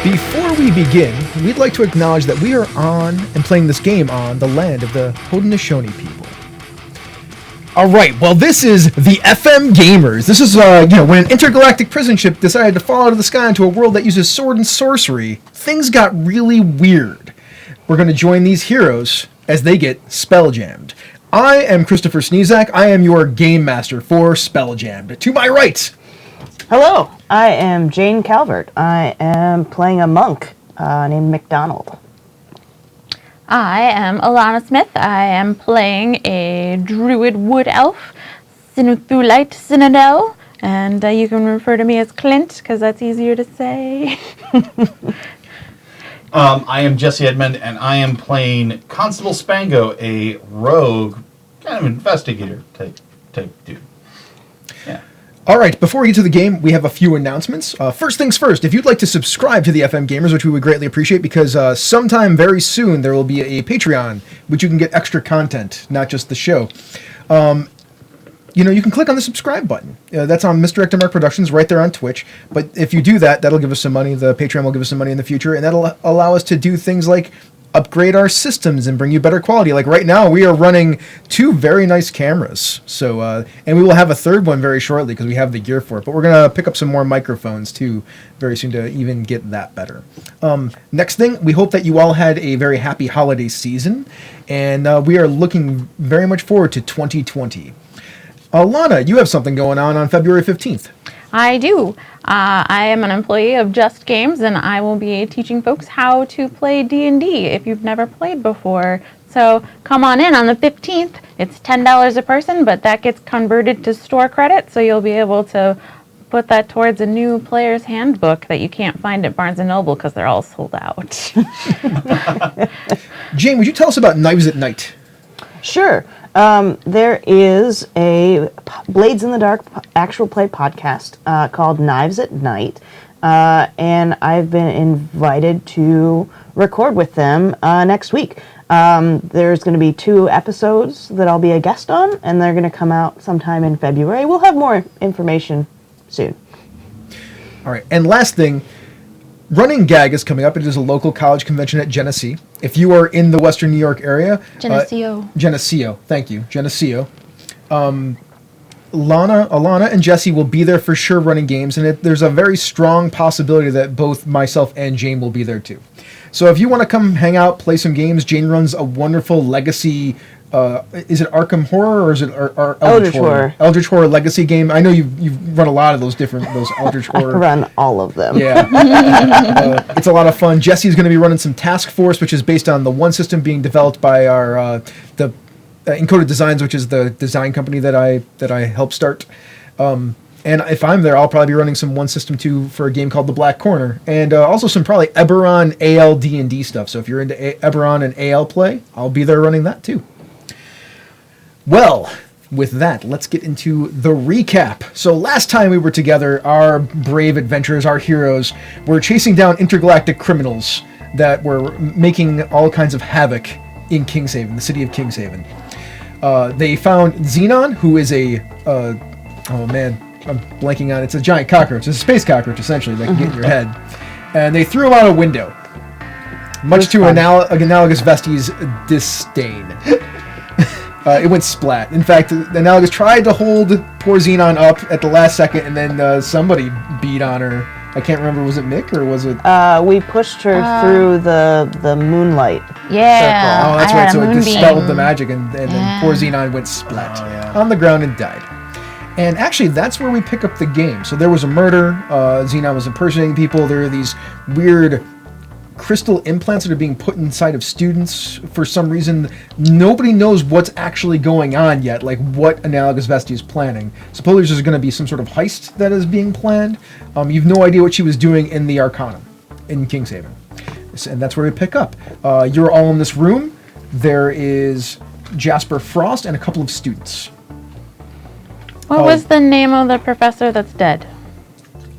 Before we begin, we'd like to acknowledge that we are on and playing this game on the land of the Haudenosaunee people. Alright, well this is the FM Gamers. This is, when an intergalactic prison ship decided to fall out of the sky into a world that uses sword and sorcery, things got really weird. We're going to join these heroes as they get spelljammed. I am Christopher Sniezak. I am your game master for Spelljammed. To my right... Hello, I am Jane Calvert. I am playing a monk named McDonald. I am Alana Smith. I am playing a druid wood elf, Sinuthulite Cynadel, and you can refer to me as Clint because that's easier to say. I am Jesse Edmond, and I am playing Constable Spango, a rogue, kind of investigator type dude. Yeah. All right, before we get to the game, we have a few announcements. First things first, if you'd like to subscribe to the FM Gamers, which we would greatly appreciate, because sometime very soon there will be a Patreon, which you can get extra content, not just the show. You can click on the subscribe button. That's on Misdirected Mark Productions right there on Twitch. But if you do that, that'll give us some money. The Patreon will give us some money in the future, and that'll allow us to do things like upgrade our systems and bring you better quality. Like right now, we are running 2 very nice cameras. So, and we will have a third one very shortly because we have the gear for it. But we're going to pick up some more microphones too very soon to even get that better. Next thing, we hope that you all had a very happy holiday season. And we are looking very much forward to 2020. Alana, you have something going on February 15th. I do. I am an employee of Just Games, and I will be teaching folks how to play D&D if you've never played before. So come on in on the 15th. It's $10 a person, but that gets converted to store credit, so you'll be able to put that towards a new player's handbook that you can't find at Barnes & Noble because they're all sold out. Jane, would you tell us about Knives at Night? Sure. There is a Blades in the Dark actual play podcast called Knives at Night, and I've been invited to record with them next week. There's going to be 2 episodes that I'll be a guest on, and they're going to come out sometime in February. We'll have more information soon. All right, and last thing, Running Gag is coming up. It is a local college convention at Genesee. If you are in the Western New York area... Geneseo. Thank you. Geneseo. Alana and Jesse will be there for sure running games, and there's a very strong possibility that both myself and Jane will be there too. So if you want to come hang out, play some games, Jane runs a wonderful legacy... is it Arkham Horror or is it Eldritch Horror? Eldritch Horror Legacy game. I know you've run a lot of those Eldritch Horror. I run all of them. Yeah, it's a lot of fun. Jesse's going to be running some Task Force, which is based on the one system being developed by our the Encoded Designs, which is the design company that I helped start. And if I'm there, I'll probably be running some one system too for a game called The Black Corner, and also some probably Eberron AL D&D stuff. So if you're into Eberron and AL play, I'll be there running that too. Well, with that, let's get into the recap. So last time we were together, our brave adventurers, our heroes, were chasing down intergalactic criminals that were making all kinds of havoc in Kingshaven, the city of Kingshaven. They found Xenon, who is I'm blanking on, it's a giant cockroach. It's a space cockroach, essentially, that can get in your head. And they threw him out a window, much to Analogous Vesti's disdain. It went splat. In fact, Analogous tried to hold poor Xenon up at the last second, and then somebody beat on her. I can't remember, was it Mick or was it... We pushed her through the moonlight circle. Oh, that's right, so it dispelled the magic, and then poor Xenon went splat on the ground and died. And actually, that's where we pick up the game. So there was a murder, Xenon was impersonating people, there are these weird... crystal implants that are being put inside of students for some reason. Nobody knows what's actually going on yet, like what Analogous Vesti is planning. Supposedly there's going to be some sort of heist that is being planned. You've no idea what she was doing in the Arcanum in Kingshaven. And that's where we pick up. You're all in this room. There is Jasper Frost and a couple of students. What was the name of the professor that's dead?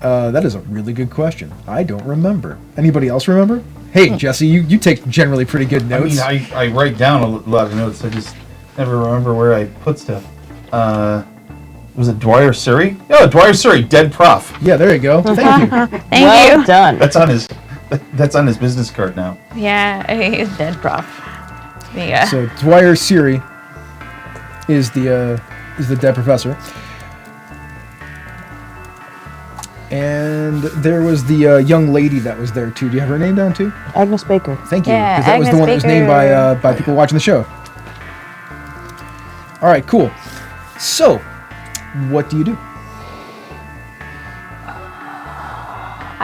That is a really good question. I don't remember. Anybody else remember? Hey, Jesse, you take generally pretty good notes. I mean, I write down a lot of notes. I just never remember where I put stuff. Was it Dwyer Surrey? Yeah, Dwyer Surrey, dead prof. Yeah, there you go. Thank you. Thank you. Done. That's on his That's on his business card now. Yeah, he's dead, prof. Yeah. So Dwyer Siri is the dead professor. And there was the young lady that was there too. Do you have her name down too? Agnes Baker. Thank you, Yeah, because that was the Agnes one that was named by people watching the show. All right, cool. So, what do you do?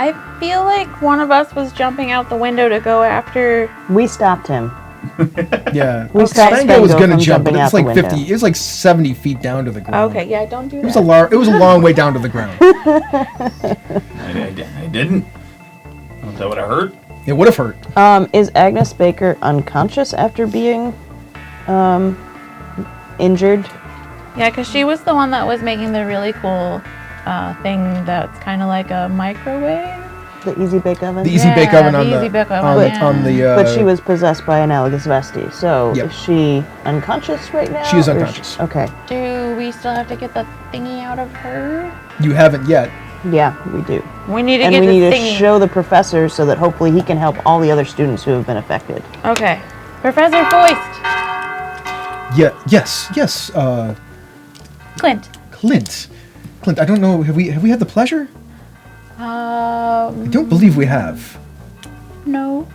I feel like one of us was jumping out the window to go after. We stopped him. Yeah, We stopped Spango was Spango gonna from jump, but jumping it's out the like window. 50. It was like 70 feet down to the ground. Okay, yeah, don't do It was that. it was a long way down to the ground. I didn't. That would have hurt. It would have hurt. Is Agnes Baker unconscious after being injured? Yeah, because she was the one that was making the really cool thing that's kind of like a microwave. The Easy Bake Oven? The Easy Bake Oven the on the Easy Bake Oven, on, yeah. on the. But she was possessed by analogous Vesti, so Yep. is she unconscious right now? She is or unconscious. Okay. Do we still have to get the thingy out of her? You haven't yet. Yeah, we do. We need to And get we the need to thingy. show the professor so that hopefully he can help all the other students who have been affected. Okay. Professor Foist. Yeah. Yes. Yes. Clint. Clint. I don't know. Have we had the pleasure? I don't believe we have. No.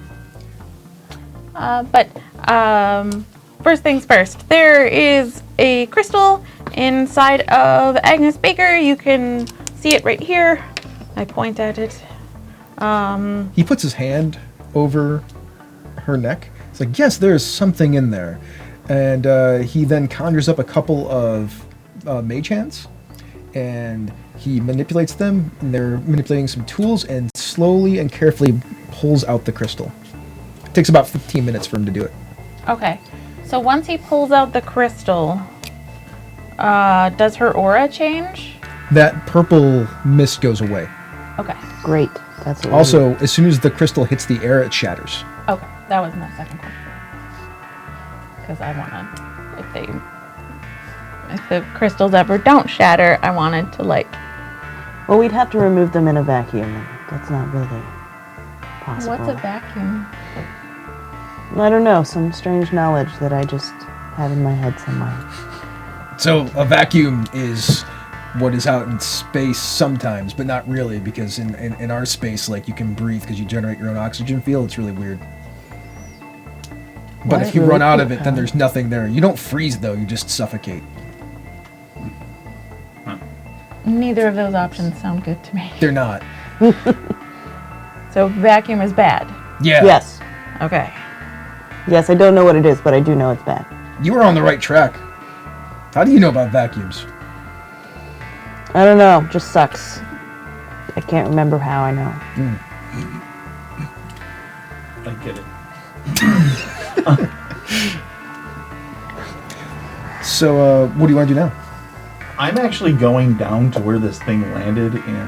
But first things first. There is a crystal inside of Agnes Baker. You can see it right here. I point at it. He puts his hand over her neck. It's like, yes, there is something in there. And he then conjures up a couple of mage hands. And he manipulates them. And they're manipulating some tools and slowly and carefully pulls out the crystal. It takes about 15 minutes for him to do it. Okay. So once he pulls out the crystal, does her aura change? That purple mist goes away. Okay. Great. That's what we Also, as soon as the crystal hits the air, it shatters. Okay. That was my second question. Because I want to, if the crystals ever don't shatter, I wanted to need. Well, we'd have to remove them in a vacuum. And that's not really possible. what's a vacuum? I don't know. Some strange knowledge that I just have in my head somewhere. So a vacuum is what is out in space sometimes, but not really, because in our space, like, you can breathe because you generate your own oxygen field. It's really weird. But That's if you really run out cool, of it, then huh? there's nothing there. You don't freeze, though. You just suffocate. Neither of those options sound good to me. They're not. So vacuum is bad. Yeah. Yes. Okay. Yes, I don't know what it is, but I do know it's bad. You were on the right track. How do you know about vacuums? I don't know. Just sucks. I can't remember how I know. I get it. So, what do you want to do now? I'm actually going down to where this thing landed in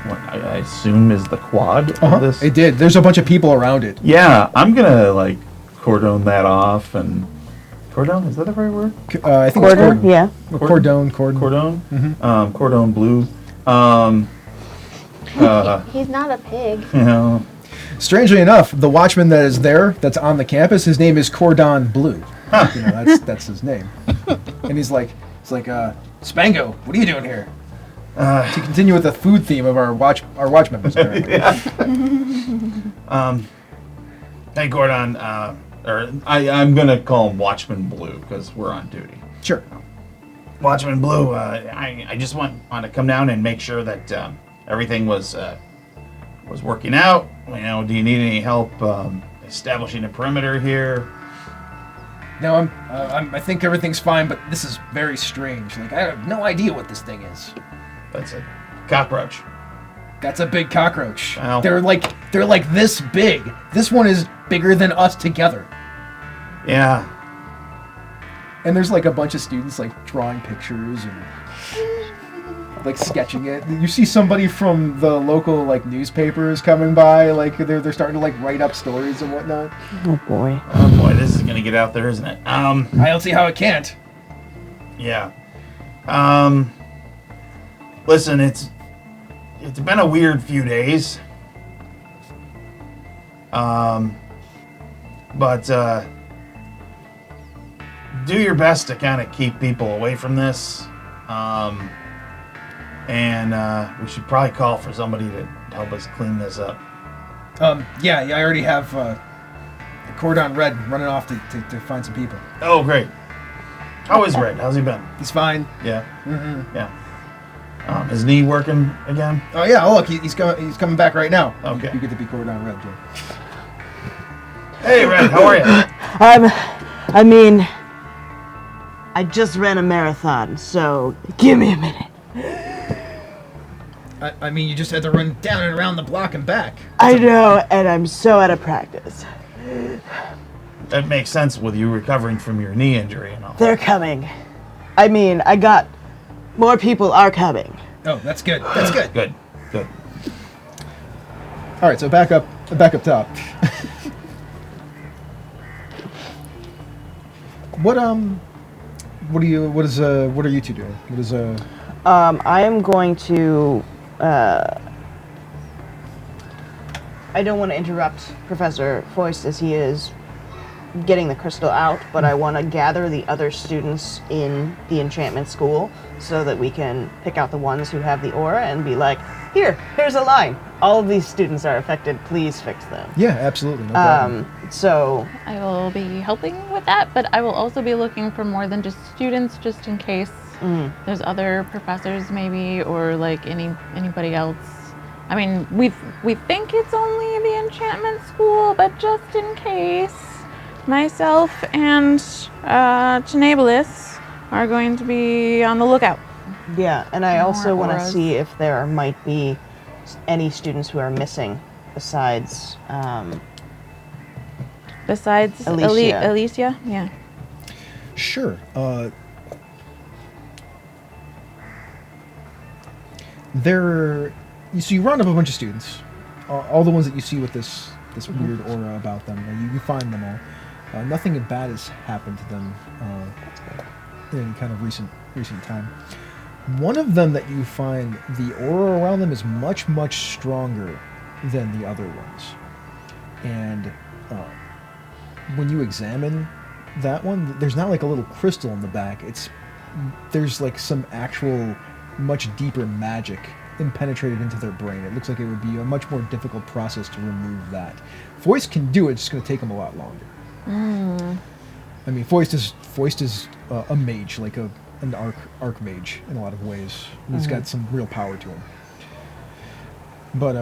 what I assume is the quad of this. It did. There's a bunch of people around it. Yeah, I'm gonna like cordon that off and cordon, is that the right word? I think Quarter? it's cordon. Yeah. Cordon. Cordon? Mm-hmm. Cordon bleu. He's not a pig. You know, Strangely enough, the watchman that is there, that's on the campus, his name is Cordon Bleu. You know, that's his name. And he's like, Spango, what are you doing here? To continue with the food theme of our watch members. Apparently. hey Gordon, or I'm gonna call him Watchman Blue because we're on duty. Sure. Watchman Blue, I just want to come down and make sure that everything was working out. You know, do you need any help establishing a perimeter here? No, I think everything's fine, but this is very strange. Like, I have no idea what this thing is. That's a cockroach. That's a big cockroach. Ow. They're like this big. This one is bigger than us together. Yeah. And there's like a bunch of students like drawing pictures and like sketching it. You see somebody from the local like newspapers coming by, like they're starting to like write up stories and whatnot. Oh boy. Oh boy, this is gonna get out there, isn't it? I don't see how it can't. Yeah. Listen, it's been a weird few days. But do your best to kind of keep people away from this. And we should probably call for somebody to help us clean this up. Yeah, I already have Cordon Red running off to find some people. Oh, great. How is Red? How's he been? He's fine. Yeah. Yeah. His knee working again? Oh yeah, look, he's coming back right now. Okay. You get to be Cordon Red, Joe. Hey, Red, how are you? I just ran a marathon, so give me a minute. I mean, you just had to run down and around the block and back. I know, and I'm so out of practice. That makes sense with you recovering from your knee injury and all. They're coming. More people are coming. Oh, that's good. That's good. Good. All right, so back up top. What are you two doing? I am going to. I don't want to interrupt Professor Foist as he is getting the crystal out, but I want to gather the other students in the enchantment school so that we can pick out the ones who have the aura and be like, here's a line. All of these students are affected. Please fix them. Yeah, absolutely. No problem. So I will be helping with that, but I will also be looking for more than just students, just in case there's other professors maybe, or like anybody else. I mean, we think it's only the enchantment school, but just in case, myself and Tenablus are going to be on the lookout. yeah, and I also want to auras. see if there might be any students who are missing besides Besides Alicia. Alicia, yeah. Sure. So you round up a bunch of students, all the ones that you see with this weird aura about them. You find them all. Nothing bad has happened to them in kind of recent time. One of them that you find, the aura around them is much, much stronger than the other ones. And when you examine that one, there's not like a little crystal in the back. There's like some actual much deeper magic impenetrated into their brain. It looks like it would be a much more difficult process to remove that. Voice can do it, it's just going to take them a lot longer. I mean, Foist is a mage, like an archmage in a lot of ways. He's got some real power to him. But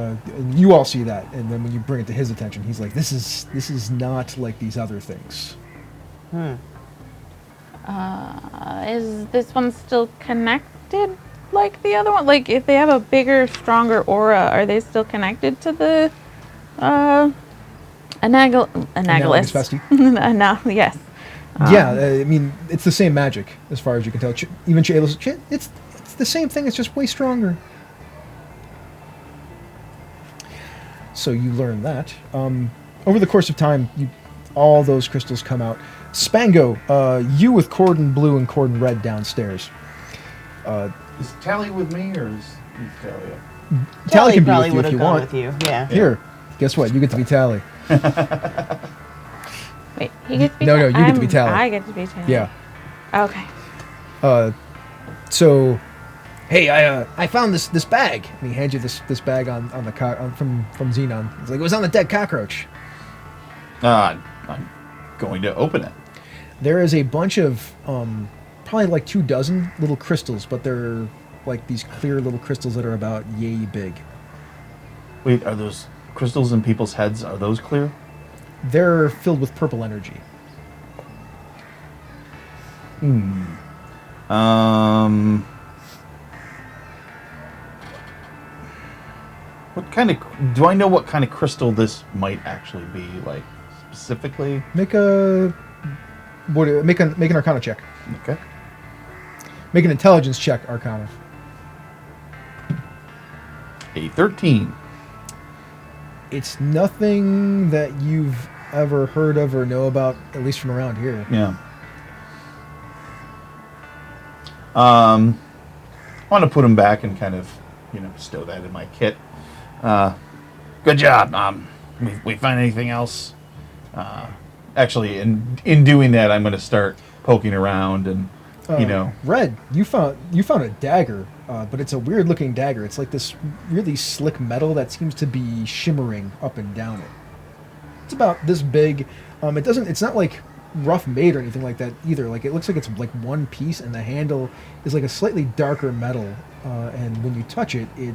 you all see that, and then when you bring it to his attention, he's like, "This is not like these other things." Is this one still connected like the other one? Like, if they have a bigger, stronger aura, are they still connected to the Analogous Analogous? bestie. Yes. Yeah, I mean, it's the same magic as far as you can tell. Even Chayla's, it's the same thing. It's just way stronger. So you learn that. Over the course of time, all those crystals come out. Spango, you with Cordon Blue and Cordon Red downstairs. Is Tally with me, or is Tally? Tally can be probably with you would if have you gone want. with you. Yeah. Here, guess what? You get to be Tally. Wait, he gets to be No, you get to be Tally. I get to be Tally. Yeah. Okay. So, hey, I found this bag. And he hands you this bag on the from Xenon. He's like, it was on the dead cockroach. I'm going to open it. There is a bunch of probably like 24 little crystals, but they're like these clear little crystals that are about yay big. Wait, are those crystals in people's heads? Are those clear? They're filled with purple energy. What kind of? Do I know what kind of crystal this might actually be? Like specifically? Make an Arcana check. Okay. Make an intelligence check, Arcana. A 13. It's nothing that you've ever heard of or know about, at least from around here. Yeah. I want to put them back and kind of, stow that in my kit. Good job. we find anything else, actually, in doing that, I'm going to start poking around and, Red, you found a dagger, but it's a weird looking dagger. It's like this really slick metal that seems to be shimmering up and down it. It's about this big. It's not like rough made or anything like that either. Like it looks like it's like one piece, and the handle is like a slightly darker metal. And when you touch it, it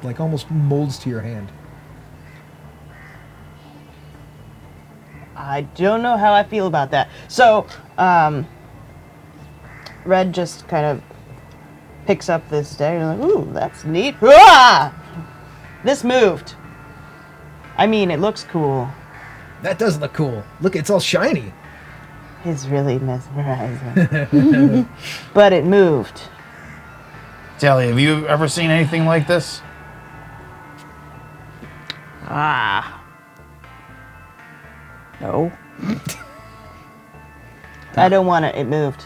like almost molds to your hand. I don't know how I feel about that. So, Red just kind of picks up this dagger and like, ooh, that's neat. Ah! This moved. I mean, it looks cool. That does look cool. Look, it's all shiny. It's really mesmerizing. But it moved. Tally, have you ever seen anything like this? No. I don't want it. It moved.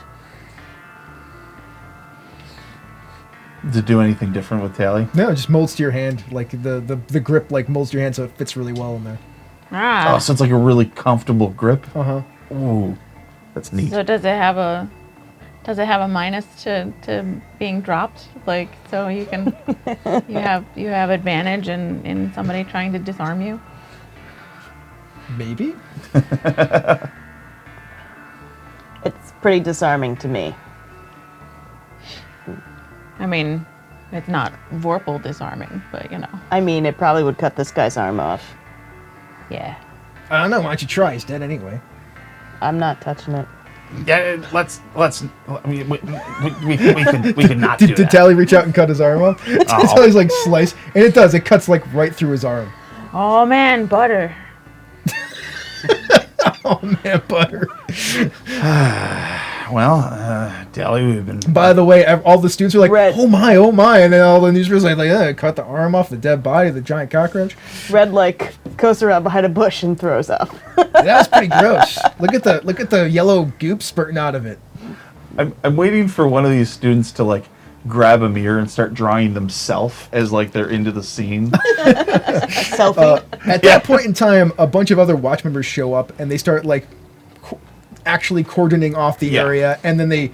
Does it do anything different with Tally? No, it just molds to your hand. Like the grip like molds to your hand, so it fits really well in there. Oh, so it's like a really comfortable grip. Ooh, that's neat. So does it have a minus to being dropped? Like, so you can you have advantage in somebody trying to disarm you? Maybe. It's pretty disarming to me. I mean, it's not Vorpal disarming, but I mean, it probably would cut this guy's arm off. yeah. I don't know. Why don't you try? He's dead anyway. I'm not touching it. Yeah, let's. I mean, we can not do Did that. Tally reach out and cut his arm off? Tally's like slice, and it does. It cuts like right through his arm. Oh man, butter. Oh man, butter. Well, Tally, we've been. By the way, all the students are like, Red. oh my, and then all the newspapers are like, cut the arm off the dead body of the giant cockroach. Red goes around behind a bush and throws up. That was pretty gross. Look at the yellow goop spurting out of it. I'm waiting for one of these students to like grab a mirror and start drawing themselves as like they're into the scene. Selfie. At that point in time, a bunch of other watch members show up and they start like actually cordoning off the area, and then they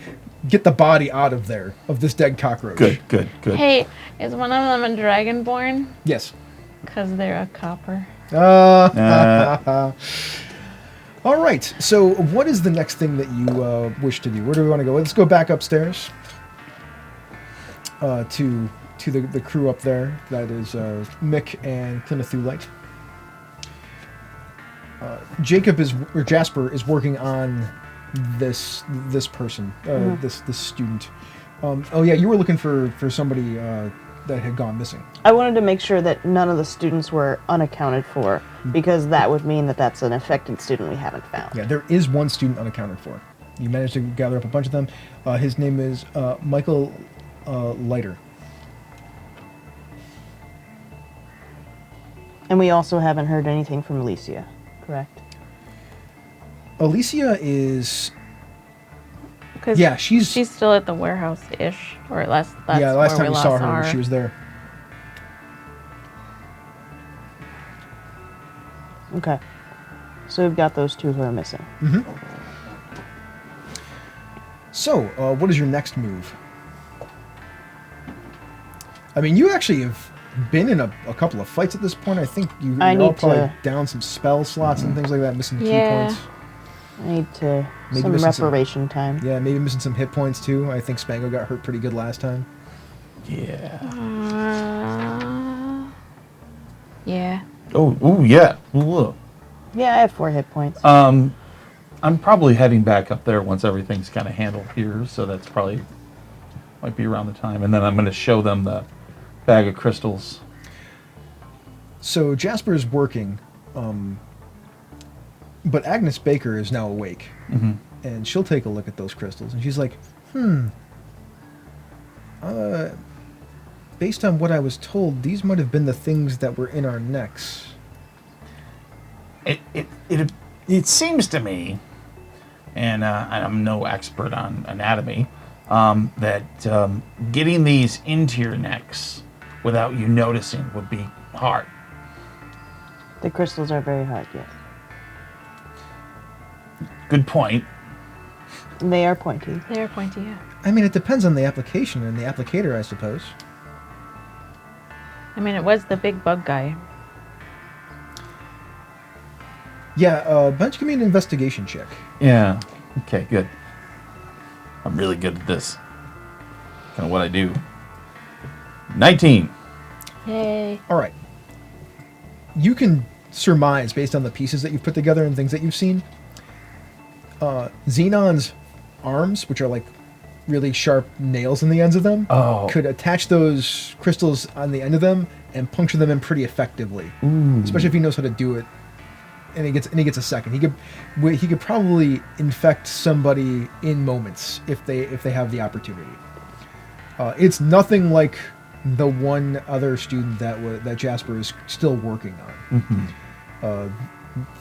get the body out of there of this dead cockroach. Good. Hey, is one of them a dragonborn? Yes. Because they're a copper. All right. So, what is the next thing that you wish to do? Where do we want to go? Let's go back upstairs to the crew up there. That is Mick and Clint. Jasper is working on this person, this student. You were looking for somebody that had gone missing. I wanted to make sure that none of the students were unaccounted for, because that would mean that that's an affected student we haven't found. Yeah, there is one student unaccounted for. You managed to gather up a bunch of them. His name is Michael Leiter. And we also haven't heard anything from Alicia, correct? Alicia is... Cause Yeah, she's still at the warehouse-ish, or at least that's the last where time we we saw lost her, she was there. Okay. So we've got those two who are missing. So, what is your next move? I mean, you actually have been in a couple of fights at this point. I think you're all probably down some spell slots and things like that, missing key points. I need to Maybe some missing reparation time. Yeah, maybe missing some hit points too. I think Spango got hurt pretty good last time. Yeah. Yeah. Oh yeah. Ooh. Yeah, I have 4 hit points. I'm probably heading back up there once everything's kind of handled here, so that's probably might be around the time, and then I'm going to show them the bag of crystals. So Jasper's working, but Agnes Baker is now awake, and she'll take a look at those crystals, and she's like, based on what I was told, these might have been the things that were in our necks. It seems to me, and I'm no expert on anatomy, that getting these into your necks without you noticing would be hard. The crystals are very hard, yes. Good point. They are pointy. They're pointy, yeah. I mean, it depends on the application and the applicator, I suppose. I mean, it was the big bug guy. Yeah, Bunch, give me an investigation check. Yeah. Okay, good. I'm really good at this. Kind of what I do. 19. Yay. All right. You can surmise, based on the pieces that you've put together and things that you've seen, Xenon's arms, which are like really sharp nails in the ends of them, could attach those crystals on the end of them and puncture them in pretty effectively. Especially if he knows how to do it, and he gets a second. He could probably infect somebody in moments if they have the opportunity. It's nothing like the one other student that Jasper is still working on.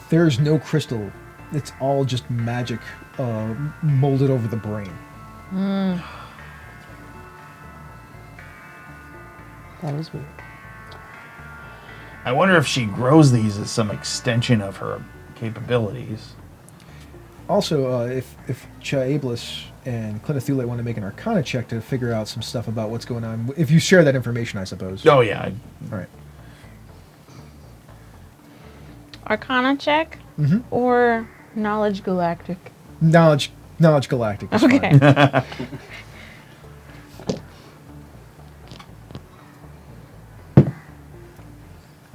There's no crystal. It's all just magic molded over the brain. That is weird. I wonder if she grows these as some extension of her capabilities. Also, if Chaeblis and Clint want to make an Arcana check to figure out some stuff about what's going on, if you share that information, I suppose. Oh, yeah. All right. Arcana check or Knowledge Galactic? Knowledge Galactic is Okay. fine.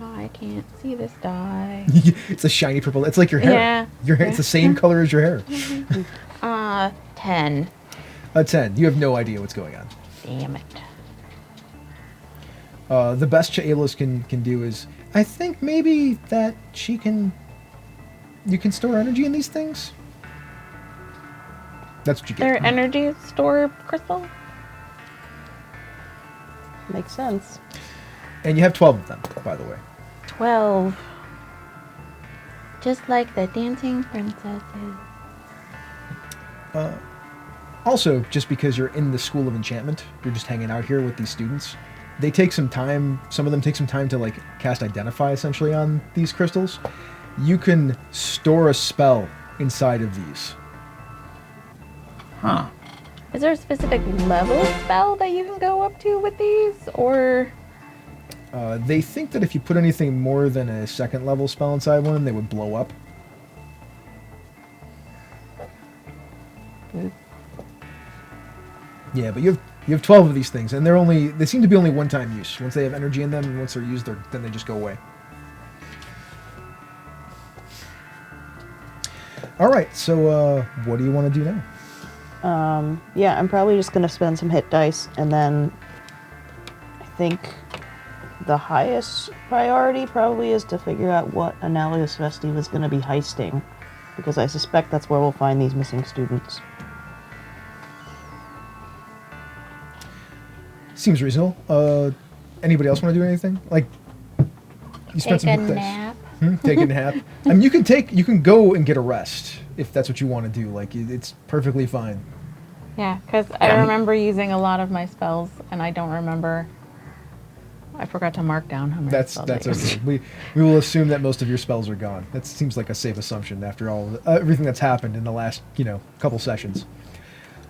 Oh, I can't see this die. It's a shiny purple. It's like your hair. Yeah. Your hair. It's the same color as your hair. 10. A 10. You have no idea what's going on. Damn it. The best Chaeblis can do is, I think maybe that you can store energy in these things. That's what you get. Their energy store crystal? Makes sense. And you have 12 of them, by the way. 12. Just like the dancing princesses. Also, just because you're in the School of Enchantment, you're just hanging out here with these students. They take some time. Some of them take some time to like cast Identify essentially on these crystals. You can store a spell inside of these. Huh. Is there a specific level spell that you can go up to with these? Or They think that if you put anything more than a second level spell inside one, they would blow up. Yeah, but you have 12 of these things, and they seem to be only one-time use. Once they have energy in them, and once they're used, then they just go away. All right, so what do you want to do now? Yeah, I'm probably just going to spend some hit dice, and then I think the highest priority probably is to figure out what Analogous Festive is going to be heisting, because I suspect that's where we'll find these missing students. Seems reasonable. Anybody else want to do anything? Like, you spent some take a hit dice. nap? Take a nap. I mean, you can go and get a rest if that's what you want to do. Like, it's perfectly fine. Yeah, because I remember using a lot of my spells, and I don't remember. I forgot to mark down how many That's spells I used. okay. We will assume that most of your spells are gone. That seems like a safe assumption after everything that's happened in the last couple sessions.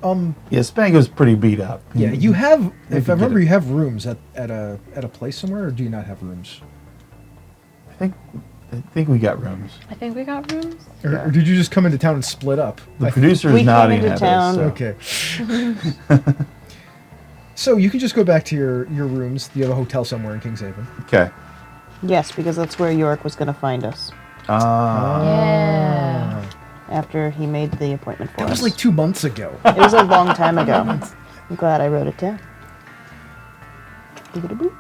Yeah, Spango's pretty beat up. Yeah, you have. If I get remember, it. you have rooms at a place somewhere, or do you not have rooms? I think we got rooms. I think we got rooms. Or did you just come into town and split up? The producer We is came nodding into at town. us. So. Okay. So you can just go back to your rooms. You have a hotel somewhere in Kingshaven. Okay. Yes, because that's where York was going to find us Yeah. after he made the appointment for That us. was like 2 months ago. It was a long time ago. I'm glad I wrote it down. Boop-a-da-boop.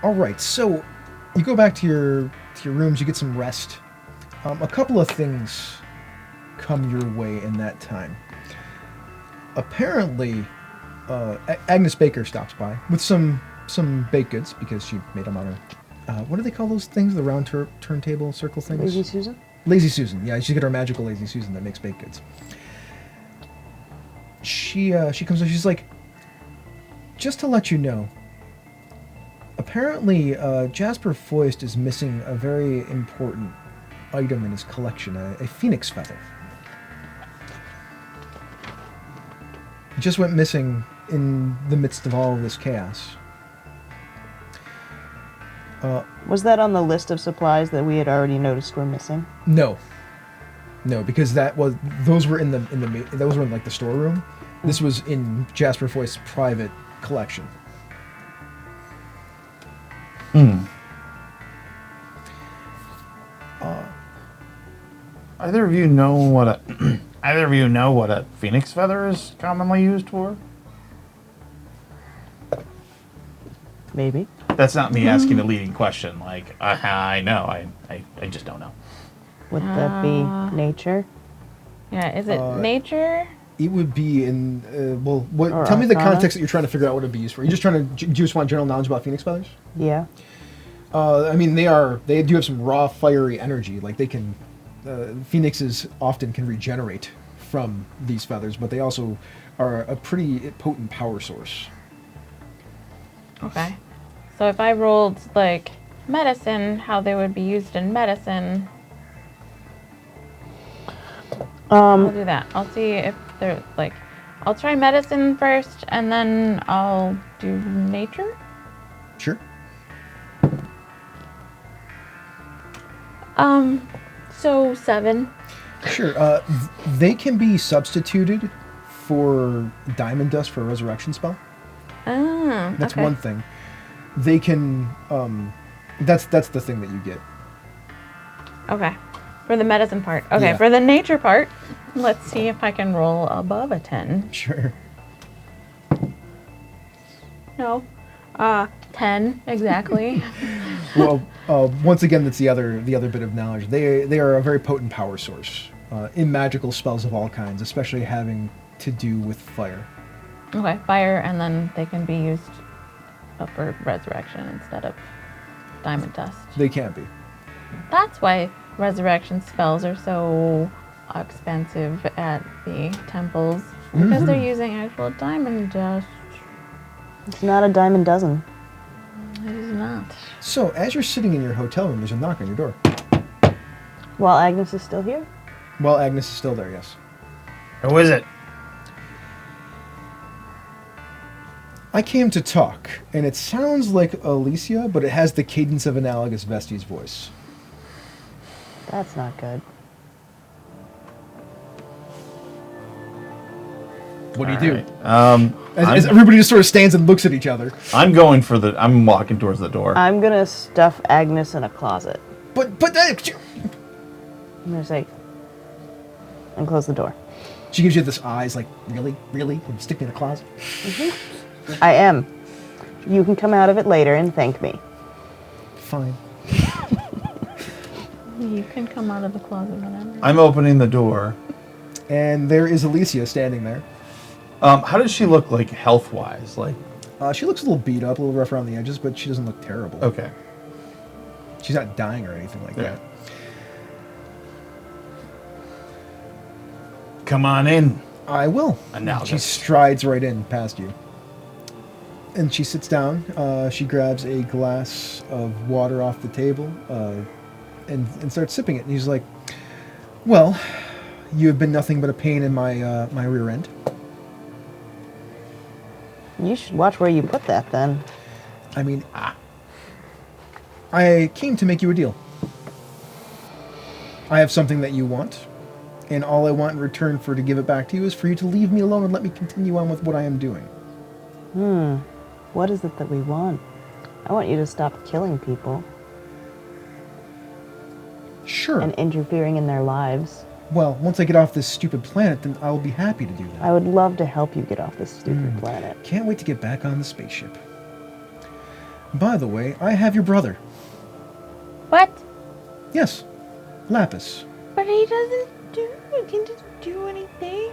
All right, so you go back to your rooms. You get some rest. A couple of things come your way in that time. Apparently, Agnes Baker stops by with some baked goods because she made them on her. What do they call those things? The round turntable circle things? Lazy Susan? Lazy Susan. Yeah, she's got her magical Lazy Susan that makes baked goods. She comes up. She's like, just to let you know, apparently, Jasper Foist is missing a very important item in his collection, a phoenix feather. It just went missing in the midst of all of this chaos. Was that on the list of supplies that we had already noticed were missing? No, because those were in those were in like the storeroom. This was in Jasper Foyst's private collection. Either of you know what a phoenix feather is commonly used for? Maybe. That's not me asking a leading question. Like, I know. I just don't know. Would that be nature? Yeah, is it nature? It would be in Or tell me the arcana? context that you're trying to figure out what it'd be used for. You just trying to do you just want general knowledge about phoenix feathers? Yeah. I mean, they do have some raw fiery energy. Like they can, phoenixes often can regenerate from these feathers, but they also are a pretty potent power source. Okay. So if I rolled like medicine, how they would be used in medicine. I'll do that. I'll see if they're like, I'll try medicine first, and then I'll do nature. Sure. So 7. Sure. They can be substituted for diamond dust for a resurrection spell. Ah, That's okay. one thing. They can. That's the thing that you get. Okay. For the medicine part. Okay, Yeah. for the nature part, let's see if I can roll above a 10. Sure. No. 10 exactly. Well, once again, that's the other bit of knowledge. They are a very potent power source in magical spells of all kinds, especially having to do with fire. Okay, fire, and then they can be used for resurrection instead of diamond dust. They can be. That's why resurrection spells are so expensive at the temples, because they're using actual diamond dust. It's not a dime a dozen. It is not. So, as you're sitting in your hotel room, there's a knock on your door. While Agnes is still here? Well, Agnes is still there, yes. Who is it? I came to talk, and it sounds like Alicia, but it has the cadence of analogous Vesti's voice. That's not good. What do you do? Right. As everybody just sort of stands and looks at each other. I'm walking towards the door. I'm gonna stuff Agnes in a closet. But I'm gonna say, and close the door. she gives you this eyes like, really? Really? And stick me in a closet? I am. You can come out of it later and thank me. Fine. You can come out of the closet whenever. I'm opening the door. And there is Alicia standing there. How does she look, like, health-wise? Like, She looks a little beat up, a little rough around the edges, but she doesn't look terrible. okay. She's not dying or anything like Yeah. that. Come on in. I will. Analogous. She strides right in past you. And she sits down. She grabs a glass of water off the table and starts sipping it. And he's like, well, you have been nothing but a pain in my my rear end. You should watch where you put that then. I mean, I came to make you a deal. I have something that you want, and all I want in return to give it back to you is for you to leave me alone and let me continue on with what I am doing. What is it that we want? I want you to stop killing people Sure. and interfering in their lives. Well, once I get off this stupid planet, then I'll be happy to do that. I would love to help you get off this stupid planet. Can't wait to get back on the spaceship. By the way, I have your brother. What? Yes, Lapis. But he doesn't do anything.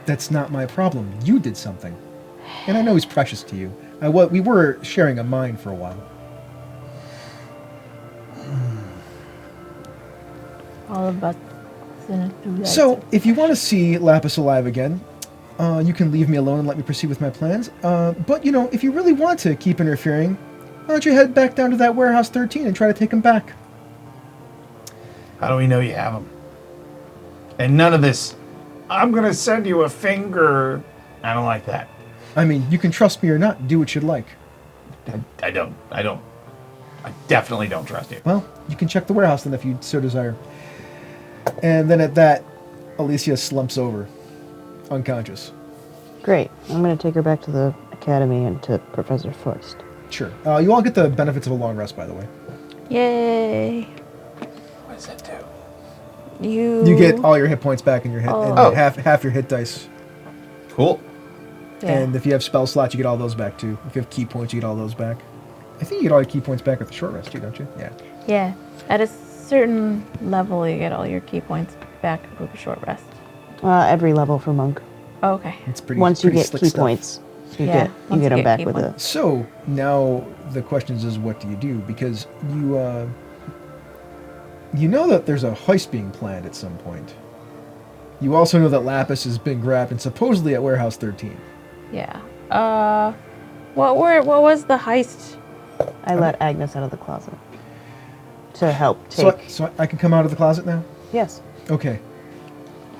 That's not my problem. You did something. And I know he's precious to you. We were sharing a mind for a while. All of us in it do that. So, if you want to see Lapis alive again, You can leave me alone and let me proceed with my plans. But, if you really want to keep interfering, why don't you head back down to that warehouse 13 and try to take him back? How do we know you have them? And none of this, I'm going to send you a finger. I don't like that. I mean, you can trust me or not. Do what you'd like. I don't. I definitely don't trust you. Well, you can check the warehouse then if you so desire. And then at that, Alicia slumps over, unconscious. Great. I'm going to take her back to the academy and to Professor Forst. Sure. You all get the benefits of a long rest, by the way. Yay. What does that do? You get all your hit points back in your hit, and half your hit dice. Cool. Yeah. And if you have spell slots, you get all those back too. If you have key points, you get all those back. I think you get all your key points back at the short rest too, don't you? Yeah. Yeah. At a certain level, you get all your key points back with a short rest. Every level for monk. Oh, okay. It's pretty. Once you pretty get slick key stuff. points, you Yeah, get once you them get back key with points. So now the question is what do you do? Because you know that there's a heist being planned at some point. You also know that Lapis has been grabbed and supposedly at Warehouse 13. Yeah. What was the heist? I let Agnes out of the closet to help take. So I can come out of the closet now? Yes. Okay.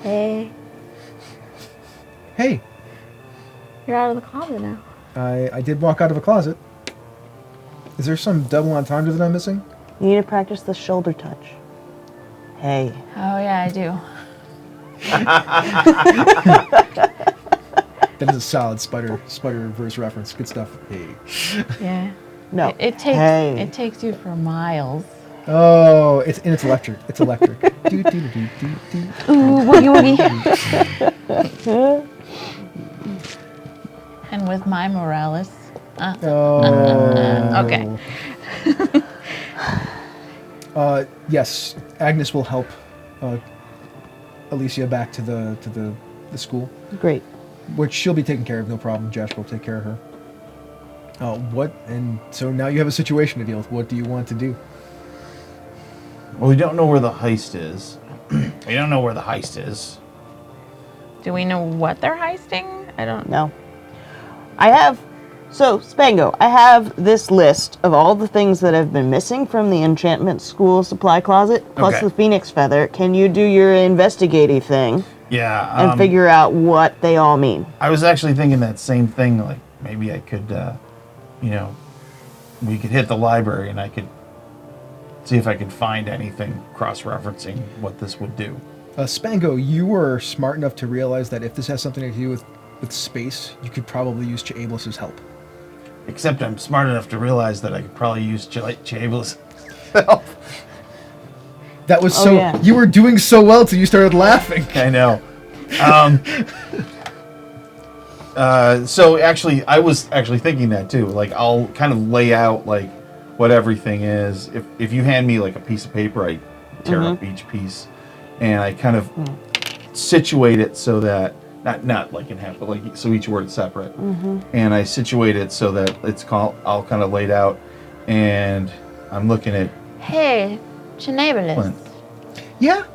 Hey, Hey, you're out of the closet now. I did walk out of a closet. Is there some double entendre that I'm missing? You need to practice the shoulder touch. Hey. Oh yeah, I do. That is a solid Spider-Verse reference. Good stuff. Hey. Yeah. No. It takes you for miles. Oh, it's electric. It's electric. Do, do, do, do, do, do. Ooh, woogie woogie. And with my Morales. Oh. Okay. Yes, Agnes will help Alicia back to the school, Great. which she'll be taken care of, no problem. Josh will take care of her. What? And so now you have a situation to deal with. What do you want to do? Well, we don't know where the heist is. We don't know where the heist is. Do we know what they're heisting? I don't know. No. So, Spango, I have this list of all the things that have been missing from the enchantment school supply closet, plus Okay. the phoenix feather. Can you do your investigating thing Yeah. and figure out what they all mean? I was actually thinking that same thing. Like maybe I could, we could hit the library and I could see if I could find anything cross-referencing what this would do. Spango, you were smart enough to realize that if this has something to do with space, you could probably use Chaeblis' help. Except I'm smart enough to realize that I could probably use Chaeblis' help. That was Oh, yeah. You were doing so well till you started laughing. I know. So actually, I was actually thinking that too. Like, I'll kind of lay out like what everything is. If you hand me like a piece of paper, I tear up each piece, and I kind of situate it so that not like in half, but like so each word is separate. And I situate it so that it's all kind of laid out, and I'm looking at Hey, Chaeblis. Clint. Yeah.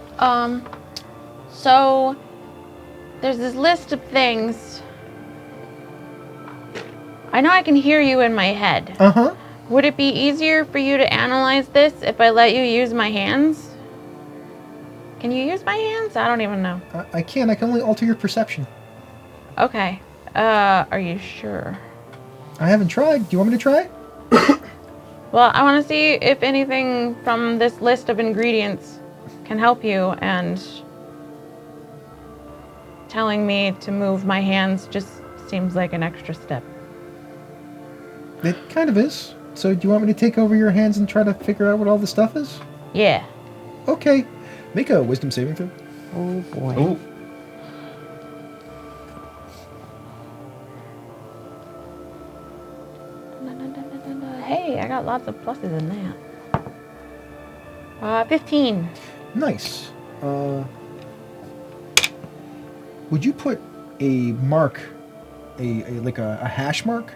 So there's this list of things. I know I can hear you in my head. Uh-huh. Would it be easier for you to analyze this if I let you use my hands? Can you use my hands? I don't even know. I can only alter your perception. Okay. Are you sure? I haven't tried. Do you want me to try? Well, I want to see if anything from this list of ingredients can help you, and telling me to move my hands just seems like an extra step. It kind of is. So do you want me to take over your hands and try to figure out what all the stuff is? Yeah. Okay. Make a wisdom saving throw. Oh, boy. Ooh. Hey, I got lots of pluses in that. 15. Nice. Would you put a mark, a hash mark,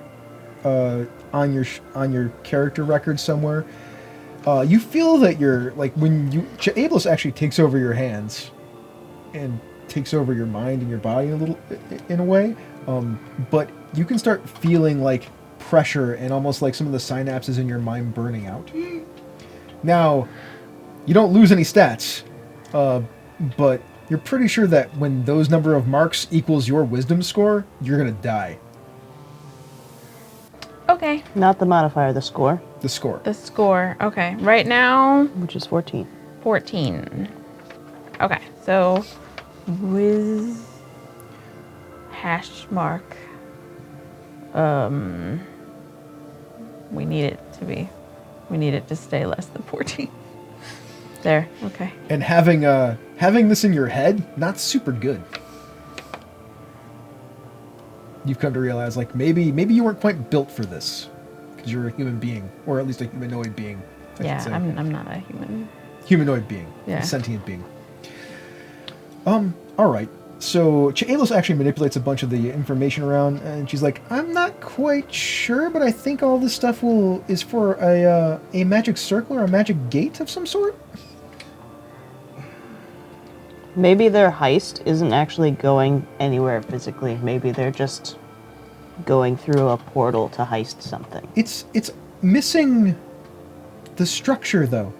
on your character record somewhere? You feel that you're like when Chaeblis actually takes over your hands, and takes over your mind and your body in a way. But you can start feeling like pressure and almost like some of the synapses in your mind burning out. Now, you don't lose any stats, but you're pretty sure that when those number of marks equals your wisdom score, you're gonna die. Okay. Not the modifier, the score, The score. The score. Okay. Right now, which is 14. 14. Okay. So, with hash mark. We need it to stay less than 14. There. Okay. And having this in your head, not super good. You've come to realize, like, maybe you weren't quite built for this, because you're a human being, or at least a humanoid being. I Yeah, should say. I'm not a human. Humanoid being, Yeah. a sentient being. All right. So Chaelos actually manipulates a bunch of the information around, and she's like, "I'm not quite sure, but I think all this stuff is for a magic circle or a magic gate of some sort." Maybe their heist isn't actually going anywhere physically. Maybe they're just going through a portal to heist something. It's missing the structure, though.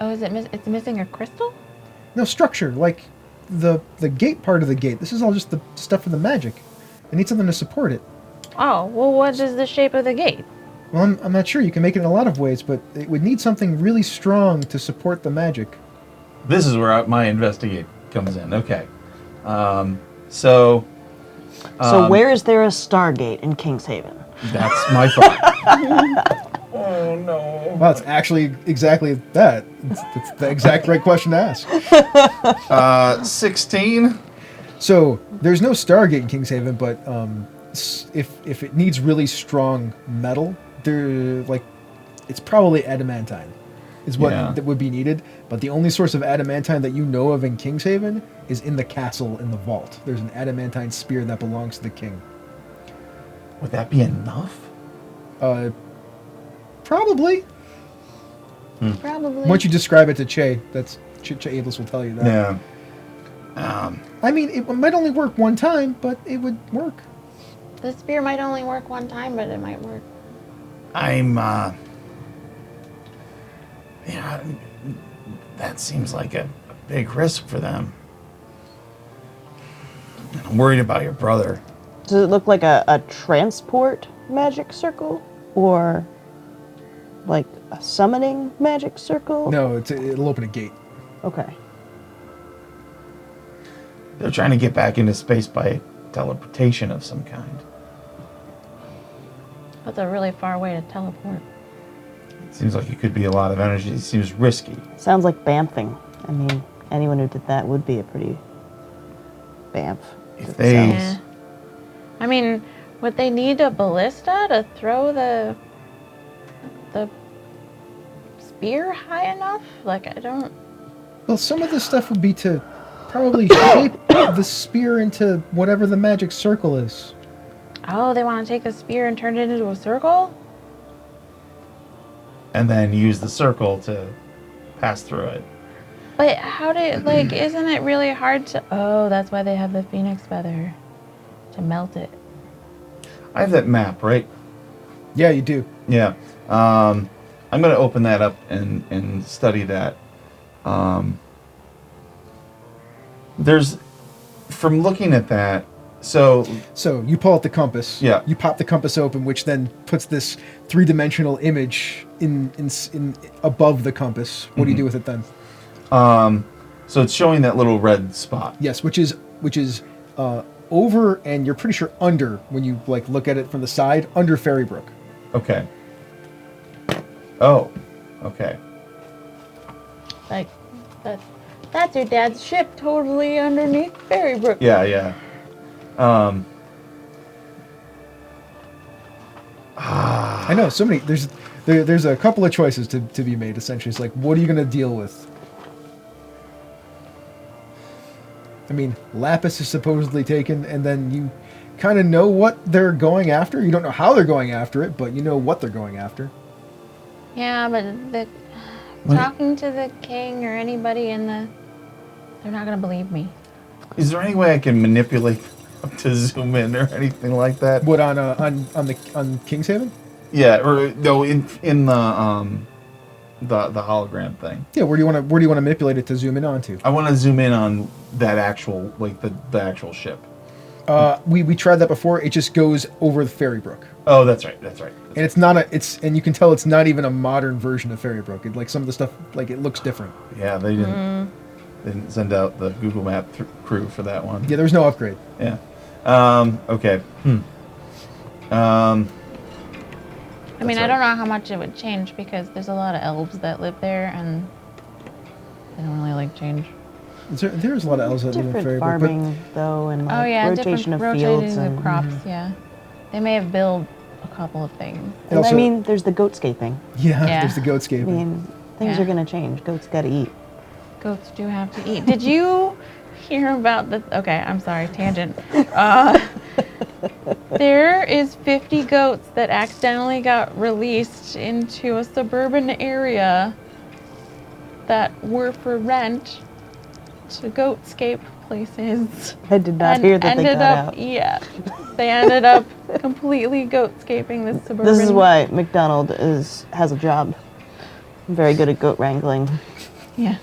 Oh, is it? It's missing a crystal? No structure, like the gate part of the gate. This is all just the stuff for the magic. It needs something to support it. Oh, well, what is the shape of the gate? Well, I'm not sure. You can make it in a lot of ways, but it would need something really strong to support the magic. This is where my investigate comes in. Okay. So where is there a Stargate in Kingshaven? that's my thought. Oh, no. Well, it's actually exactly that. It's the exact right question to ask. 16. So there's no Stargate in Kingshaven, but if it needs really strong metal, it's probably adamantine, is what that would be needed. But the only source of adamantine that you know of in Kingshaven is in the castle in the vault. There's an adamantine spear that belongs to the king. Would that be enough? Probably. Probably. Once you describe it to Che, that's Che Abels will tell you that. Yeah. I mean, it might only work one time, but it would work. The spear might only work one time, but it might work. Yeah, that seems like a big risk for them. I'm worried about your brother. Does it look like a transport magic circle? Or like a summoning magic circle? No, it'll open a gate. Okay. They're trying to get back into space by teleportation of some kind. That's a really far way to teleport. Seems like it could be a lot of energy. It seems risky. Sounds like bamfing. I mean, anyone who did that would be a pretty bamf. If they... Yeah. I mean, would they need a ballista to throw the spear high enough? Like, I don't... Well, some of the stuff would be to probably shape the spear into whatever the magic circle is. Oh, they want to take a spear and turn it into a circle? And then use the circle to pass through it. But how do, like, isn't it really hard to... Oh, that's why they have the phoenix feather. To melt it. I have that map, right? Yeah, you do. Yeah. I'm going to open that up and study that. There's... From looking at that, So you pull out the compass. Yeah. You pop the compass open, which then puts this three-dimensional image in above the compass. What do you do with it then? So it's showing that little red spot. Yes, which is over, and you're pretty sure under when you like look at it from the side, under Ferrybrook. Okay. Oh. Okay. Like, that's your dad's ship totally underneath Ferrybrook. Yeah, yeah. I know, so many. There's a couple of choices to be made. Essentially, it's like, what are you going to deal with? I mean, Lapis is supposedly taken, and then you kind of know what they're going after. You don't know how they're going after it, but you know what they're going after. Yeah, but talking to the king or anybody in the They're not gonna believe me. Is there any way I can manipulate to zoom in or anything like that? What on Kingshaven? Yeah, or no, in the hologram thing. Yeah, where do you want to manipulate it to zoom in onto? I want to zoom in on that actual, like the actual ship. We tried that before. It just goes over the Ferrybrook. Oh, that's right. And it's not and you can tell it's not even a modern version of Ferrybrook. It, like some of the stuff, like it looks different. Yeah, they didn't. They didn't send out the Google Map crew for that one. Yeah, there's no upgrade. Yeah. Okay. I mean, I don't know how much it would change because there's a lot of elves that live there and they don't really like change. There's a lot of elves that live in Different Ferrybrook, farming, though, and like rotation of fields and crops, yeah. They may have built a couple of things. And also, I mean, there's the goatscaping. yeah, there's the goatscaping. I mean, things are going to change. Goats got to eat. Goats do have to eat. Did you hear about the... Okay, I'm sorry, tangent. There is 50 goats that accidentally got released into a suburban area that were for rent to goatscape places. I did not hear that they got out. Yeah, they ended up completely goatscaping this suburban... This is why McDonald has a job. I'm very good at goat wrangling. Yeah.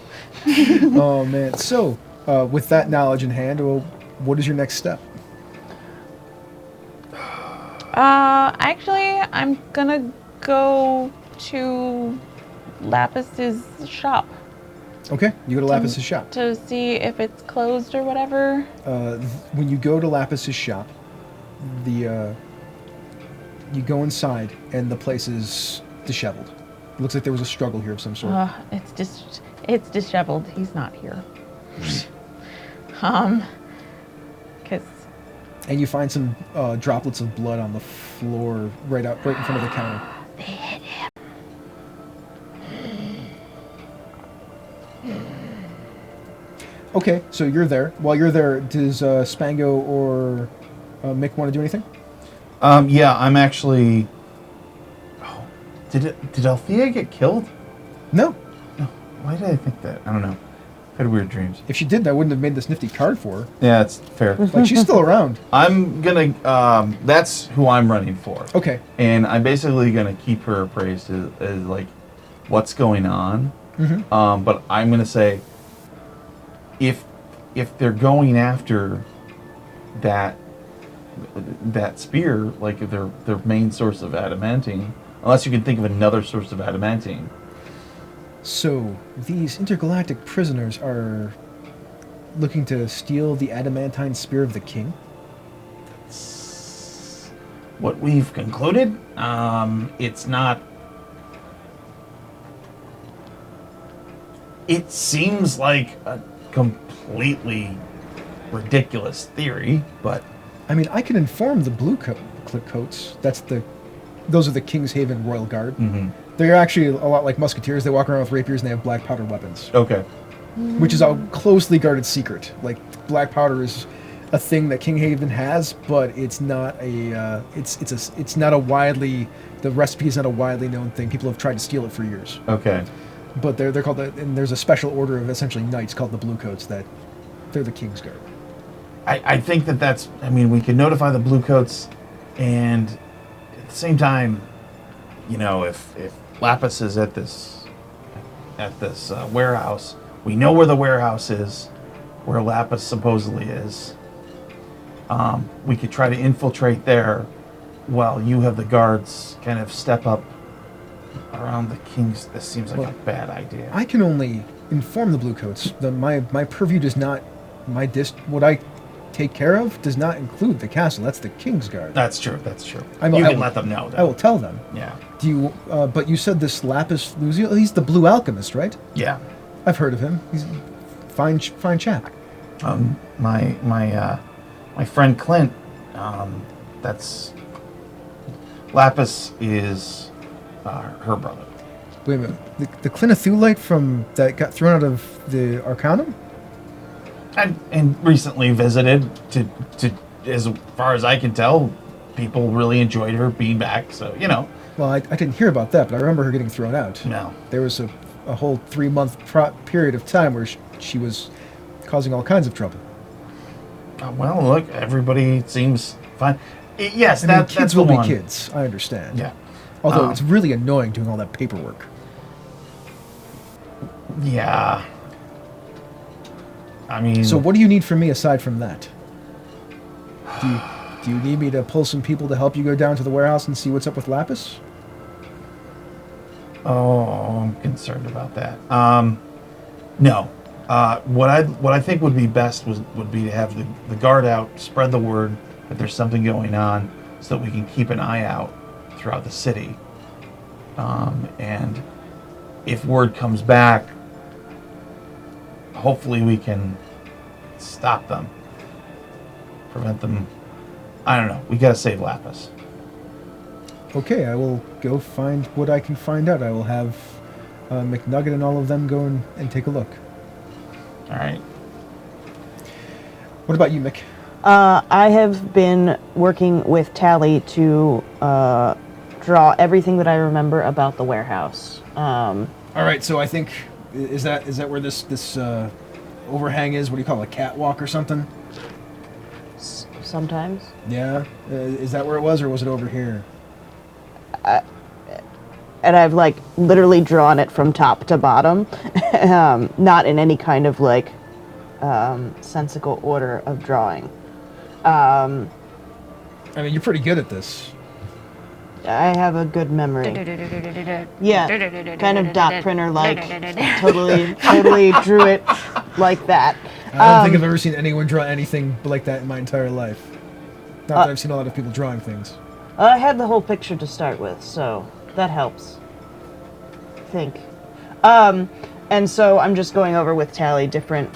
Oh man! So, with that knowledge in hand, well, what is your next step? Actually, I'm gonna go to Lapis's shop Okay, you go to Lapis's shop. to see if it's closed or whatever. When you go to Lapis's shop, you go inside and the place is disheveled. It looks like there was a struggle here of some sort. It's disheveled. He's not here. Because And you find some droplets of blood on the floor right in front of the counter. they hit him. Okay, so you're there. While you're there, does Spango or Mick want to do anything? Yeah, I'm actually. Oh, did Althea get killed? No. No. Why did I think that? I don't know. I had weird dreams. If she did, I wouldn't have made this nifty card for her. Yeah, it's fair. Like, she's still around. I'm gonna. That's who I'm running for. Okay. And I'm basically gonna keep her appraised as like what's going on. Mm-hmm. But I'm gonna say if they're going after that spear, like their main source of adamantine, unless you can think of another source of adamantine. So, these intergalactic prisoners are looking to steal the adamantine spear of the king? What we've concluded, it's not. It seems like a completely ridiculous theory, but I mean, I can inform the blue coats. Those are the Kingshaven Royal Guard. Mhm. They're actually a lot like musketeers. They walk around with rapiers and they have black powder weapons, okay. which is a closely guarded secret. Like, black powder is a thing that Kingshaven has, but it's not a it's not a widely, the recipe is not a widely known thing. People have tried to steal it for years. Okay. But they're called and there's a special order of essentially knights called the Blue Coats that they're the King's Guard. I think that's. I mean, we can notify the Bluecoats, and at the same time, you know, if Lapis is at this warehouse, we know where the warehouse is, where Lapis supposedly is. We could try to infiltrate there, while you have the guards kind of step up around the King's. This seems like a bad idea. I can only inform the Blue Coats. My purview does not, what I take care of does not include the castle. That's the King's Guard. That's true. That's true. I You will- can let them know. I will tell them. Yeah. Do you? But you said this Lapis Lazuli. He's the Blue Alchemist, right? Yeah. I've heard of him. He's a fine chap. My friend Clint. That's Lapis is her brother. Wait a minute. The Clinithulite that got thrown out of the Arcanum? And recently visited to as far as I can tell, people really enjoyed her being back. So Well, I didn't hear about that, but I remember her getting thrown out. No. There was a whole 3-month period of time where she was causing all kinds of trouble. Well, look, everybody seems fine. Yes, I mean, that's kids the will be one. kids. I understand. Yeah. Although it's really annoying doing all that paperwork. Yeah. I mean... So what do you need from me aside from that? Do you need me to pull some people to help you go down to the warehouse and see what's up with Lapis? Oh, I'm concerned about that. No. What I think would be best would be to have the guard out, spread the word that there's something going on, so that we can keep an eye out throughout the city. And if word comes back, hopefully we can stop them, prevent them. I don't know. We gotta save Lapis. Okay, I will go find what I can find out. I will have McNugget and all of them go and take a look. All right. What about you, Mick? I have been working with Tally to draw everything that I remember about the warehouse. All right, so I think is that where this overhang is? What do you call it, a catwalk or something? Sometimes. Yeah, is that where it was, or was it over here? And I've like literally drawn it from top to bottom, not in any kind of like sensical order of drawing. I mean, you're pretty good at this. I have a good memory. Yeah, kind of dot printer like. Totally drew it like that. I don't think I've ever seen anyone draw anything like that in my entire life. Not that I've seen a lot of people drawing things. I had the whole picture to start with, so that helps. I think. And so I'm just going over with Tally the different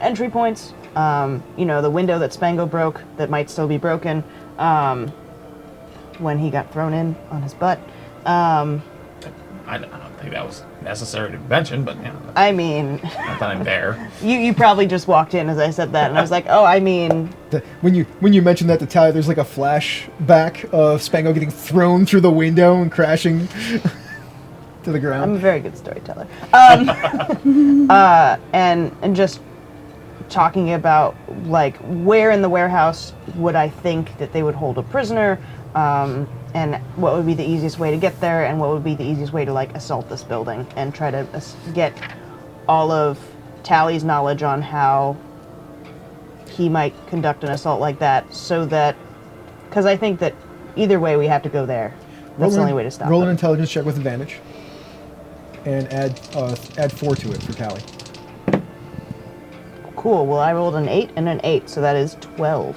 entry points. The window that Spango broke that might still be broken when he got thrown in on his butt. I don't think that was necessary to mention, but yeah. I mean, Not that I'm there. you probably just walked in as I said that, and I was like, oh, I mean, When you mentioned that to Tally, there's like a flashback of Spango getting thrown through the window and crashing to the ground. I'm a very good storyteller. And just talking about like where in the warehouse would I think that they would hold a prisoner, and what would be the easiest way to get there, and what would be the easiest way to like assault this building and try to get all of Tally's knowledge on how he might conduct an assault like that, so that, because I think that either way we have to go there. That's the only way to stop Roll an them. intelligence check with advantage, and add 4 to it for Tally. Cool. Well, I rolled an 8 and an 8, so that is 12.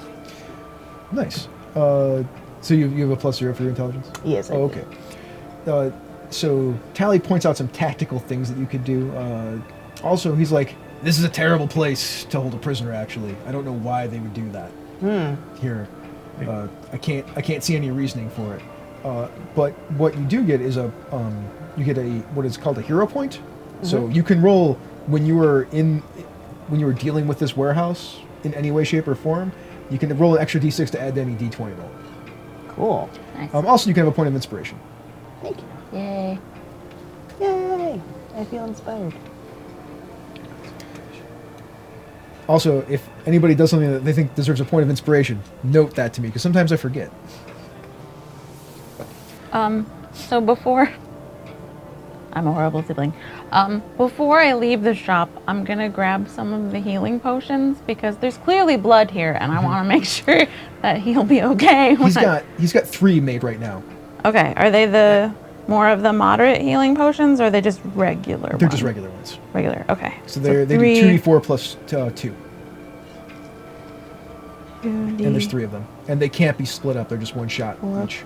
Nice. So you have a +0 for your intelligence? Yes. I Oh, do. okay. So Tally points out some tactical things that you could do. Also, he's like, this is a terrible place to hold a prisoner, actually. I don't know why they would do that here. I can't see any reasoning for it. But what you do get is you get what is called a hero point. Mm-hmm. So you can roll when you were dealing with this warehouse in any way, shape, or form. You can roll an extra d6 to add to any d20 roll. Cool. Nice. Also, you can have a point of inspiration. Thank you. Yay. Yay! I feel inspired. Also, if anybody does something that they think deserves a point of inspiration, note that to me, because sometimes I forget. So before... I'm a horrible sibling. Before I leave the shop, I'm gonna grab some of the healing potions, because there's clearly blood here, and I want to make sure that he'll be okay. He's got 3 made right now. Okay, are they the more of the moderate healing potions, or are they just regular They're ones? just regular ones. Regular, okay. So they do 2d4 plus 2. And there's 3 of them. And they can't be split up. They're just one shot each.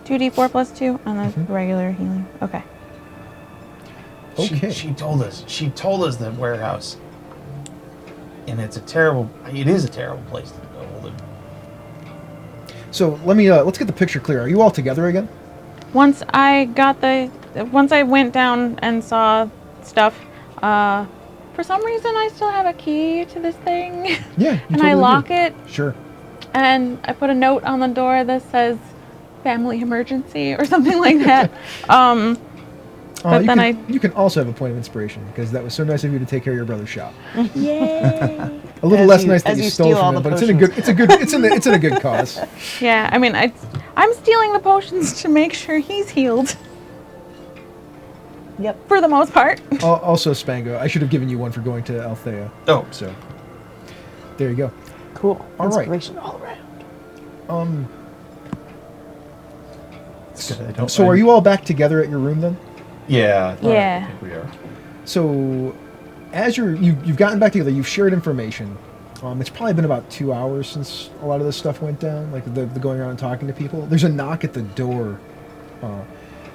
2d4 plus 2, and then regular healing. Okay. Okay. She told us that warehouse, and it is a terrible place to go hold it. So let's get the picture clear. Are you all together again? Once I went down and saw stuff, for some reason I still have a key to this thing. Yeah. And I lock it, Sure. and I put a note on the door that says family emergency or something like that. But then you can also have a point of inspiration because that was so nice of you to take care of your brother's shop. Yay! A little As less you- nice that as you you stole steal all from him, the but it's in a good cause. Yeah, I mean, I'm stealing the potions to make sure he's healed Yep. for the most part. Also, Spango, I should have given you one for going to Althea. Oh, So, there you go. Cool. All right. Inspiration all around. So are you all back together at your room then? Yeah. Yeah. I think we are. So, as you've gotten back together, you've shared information. It's probably been about 2 hours since a lot of this stuff went down, like the going around and talking to people. There's a knock at the door.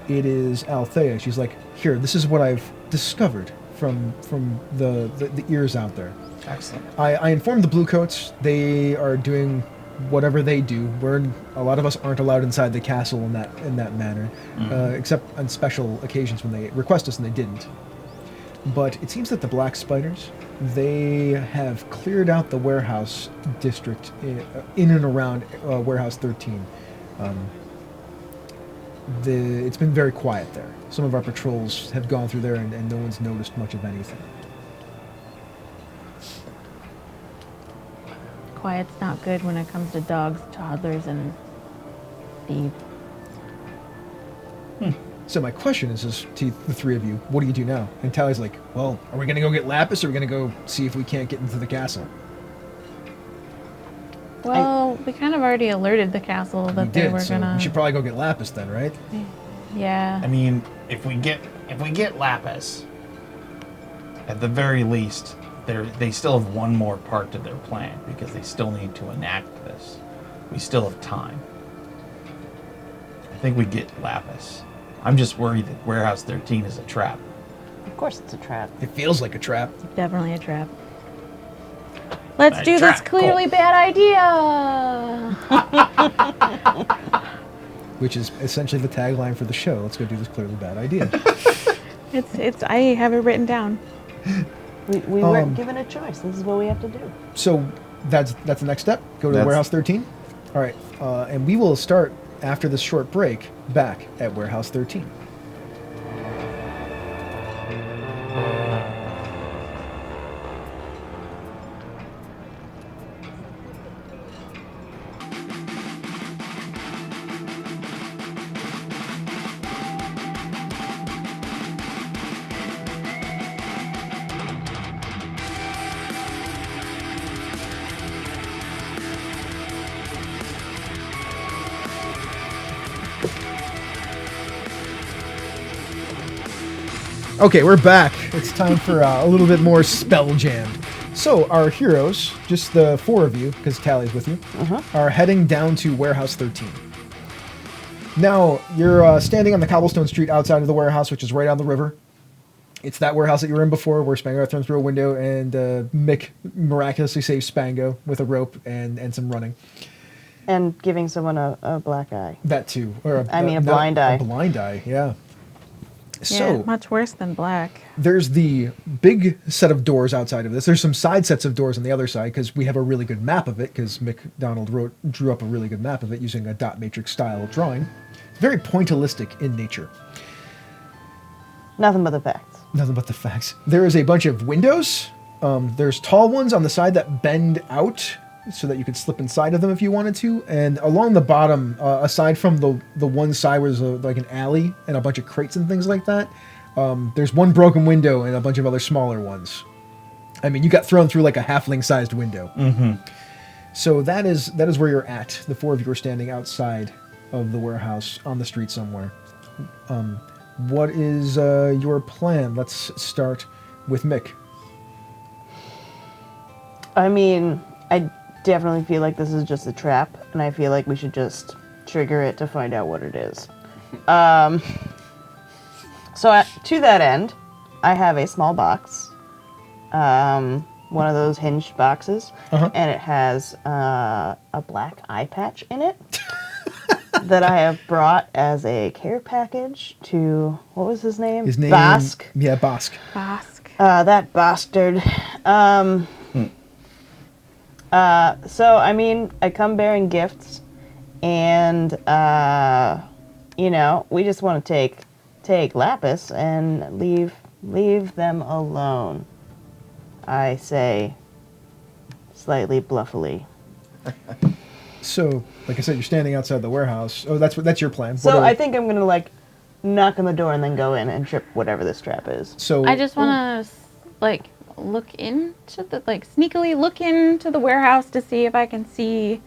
It is Althea. She's like, "Here, this is what I've discovered from the ears out there." Excellent. I informed the Bluecoats. They are doing whatever they do. A lot of us aren't allowed inside the castle in that manner, except on special occasions when they request us, and they didn't. But it seems that the Black Spiders, they have cleared out the warehouse district in and around Warehouse 13. It's been very quiet there. Some of our patrols have gone through there, and no one's noticed much of anything. Quiet's not good when it comes to dogs, toddlers, and thieves. So my question is to the three of you, what do you do now? And Tally's like, well, are we going to go get Lapis, or are we going to go see if we can't get into the castle? Well, we kind of already alerted the castle that We they did, were so gonna. we should probably go get Lapis then, right? Yeah. I mean, if we get Lapis, at the very least, they still have one more part to their plan because they still need to enact this. We still have time. I think we get Lapis. I'm just worried that Warehouse 13 is a trap. Of course, it's a trap. It feels like a trap. Definitely a trap. Let's Nice do this trap. clearly Cool. bad idea. Which is essentially the tagline for the show. Let's go do this clearly bad idea. It's. I have it written down. We weren't given a choice. This is what we have to do. So that's the next step. Go to That's- Warehouse 13. All right, and we will start after this short break back at Warehouse 13. Okay, we're back. It's time for a little bit more Spelljammed. So our heroes, just the four of you, because Tally's with you, are heading down to Warehouse 13. Now, you're standing on the cobblestone street outside of the warehouse, which is right on the river. It's that warehouse that you were in before, where Spango got thrown through a window, and Mick miraculously saves Spango with a rope and some running. And giving someone a black eye. That too. Or a blind eye. A blind eye, yeah. Yeah, So, much worse than black. there's the big set of doors outside of this. There's some side sets of doors on the other side because we have a really good map of it because McDonald drew up a really good map of it using a dot matrix style drawing. It's very pointillistic in nature. Nothing but the facts. Nothing but the facts. There is a bunch of windows. There's tall ones on the side that bend out so that you could slip inside of them if you wanted to. And along the bottom, aside from the one side where there's like an alley and a bunch of crates and things like that, there's one broken window and a bunch of other smaller ones. I mean, you got thrown through like a halfling-sized window. Mm-hmm. So that is where you're at. The four of you are standing outside of the warehouse on the street somewhere. What is your plan? Let's start with Mick. I mean, I definitely feel like this is just a trap, and I feel like we should just trigger it to find out what it is. So to that end, I have a small box, one of those hinged boxes, and it has a black eye patch in it that I have brought as a care package to, what was his name? His name? Bosk. Yeah, Bosk. Bosk. That bastard. So, I mean, I come bearing gifts, and, you know, we just want to take take Lapis and leave them alone. I say, slightly bluffily. So, like I said, you're standing outside the warehouse. Oh, that's your plan. So I think I'm gonna like knock on the door and then go in and trip whatever this trap is. So I just want to like look into the sneakily look into the warehouse to see if I can see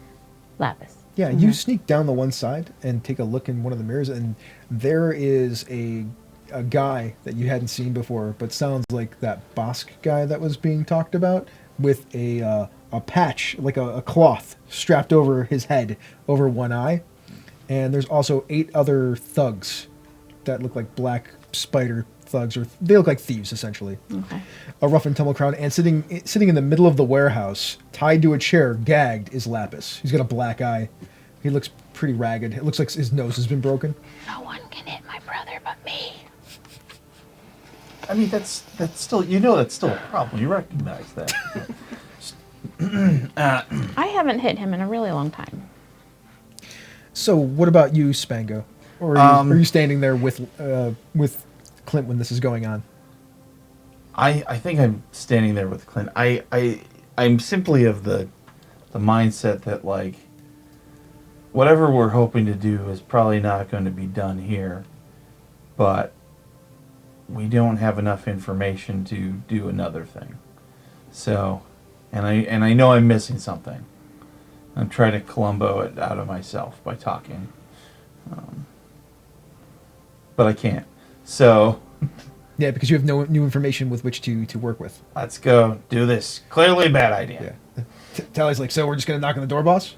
Lapis. yeah, you sneak down the one side and take a look in one of the mirrors, and there is a guy that you hadn't seen before, but sounds like that Bosk guy that was being talked about, with a patch, like a cloth, strapped over his head, over one eye. And there's also 8 other thugs that look like black spider thugs, or they look like thieves, essentially. Okay. A rough and tumble crowd, and sitting in the middle of the warehouse, tied to a chair, gagged, is Lapis. He's got a black eye. He looks pretty ragged. It looks like his nose has been broken. No one can hit my brother but me. I mean, that's still, that's still a problem. You recognize that. I haven't hit him in a really long time. So, what about you, Spango? Or are you standing there with Clint when this is going on? I think I'm standing there with Clint. I'm simply of the mindset that, like, whatever we're hoping to do is probably not going to be done here, but we don't have enough information to do another thing. So, and I know I'm missing something. I'm trying to Columbo it out of myself by talking, but I can't. So, Yeah, because you have no new information with which to work with. let's go do this. Clearly a bad idea. Yeah. Tally's like, so we're just going to knock on the door, boss?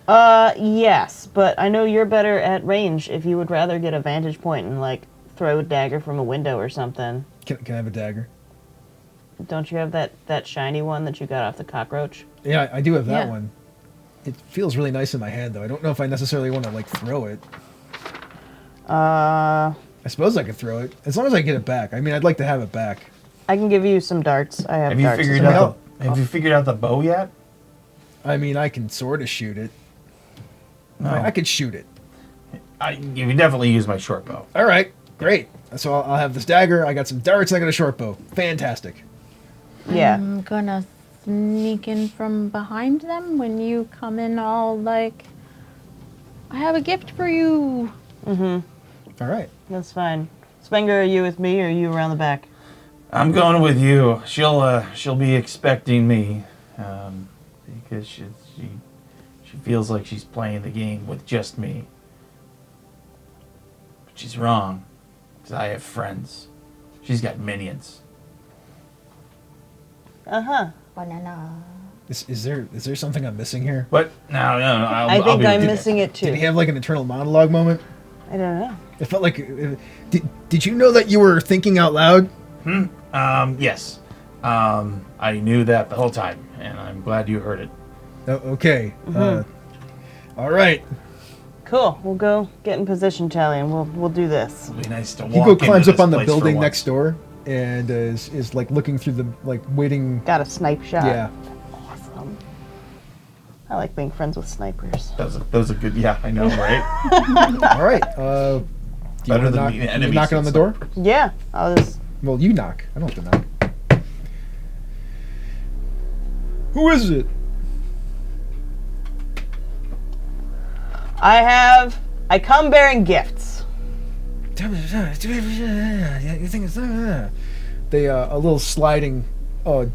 Yes, but I know you're better at range if you would rather get a vantage point and, like, throw a dagger from a window or something. Can I have a dagger? Don't you have that shiny one that you got off the cockroach? Yeah, I do have that Yeah. one. It feels really nice in my hand, though. I don't know if I necessarily want to, like, throw it. I suppose I could throw it, as long as I get it back. I mean, I'd like to have it back. I can give you some darts. I have Have you darts. figured as well. out have you figured out the bow yet? I mean, I can sort of shoot it. No. I could shoot it. You can definitely use my short bow. All right, great. So I'll have this dagger. I got some darts. I got a short bow. Fantastic. Yeah. I'm gonna sneak in from behind them when you come in all like, I have a gift for you. All right. That's fine. Spango, are you with me or are you around the back? I'm going with you. She'll be expecting me, because she feels like she's playing the game with just me. But she's wrong, because I have friends. She's got minions. Uh-huh. Banana. Is there something I'm missing here? But no. I think I'm missing it too. Did he have like an internal monologue moment? I don't know. It felt like. Did you know that you were thinking out loud? Yes. I knew that the whole time, and I'm glad you heard it. Oh, okay. All right. Cool. We'll go get in position, Tally, and we'll do this. It'll be nice to walk He into climbs up this on the place for building once. next door and is like looking through the waiting. Got a snipe shot. Yeah. Awesome. I like being friends with snipers. Those are good. Yeah, I know, right? All right. Do you Better wanna than knock, being you enemies knocking on the and door? Yeah. I'll just. Well, you knock. I don't have to knock. Who is it? I come bearing gifts. You think it's they a little sliding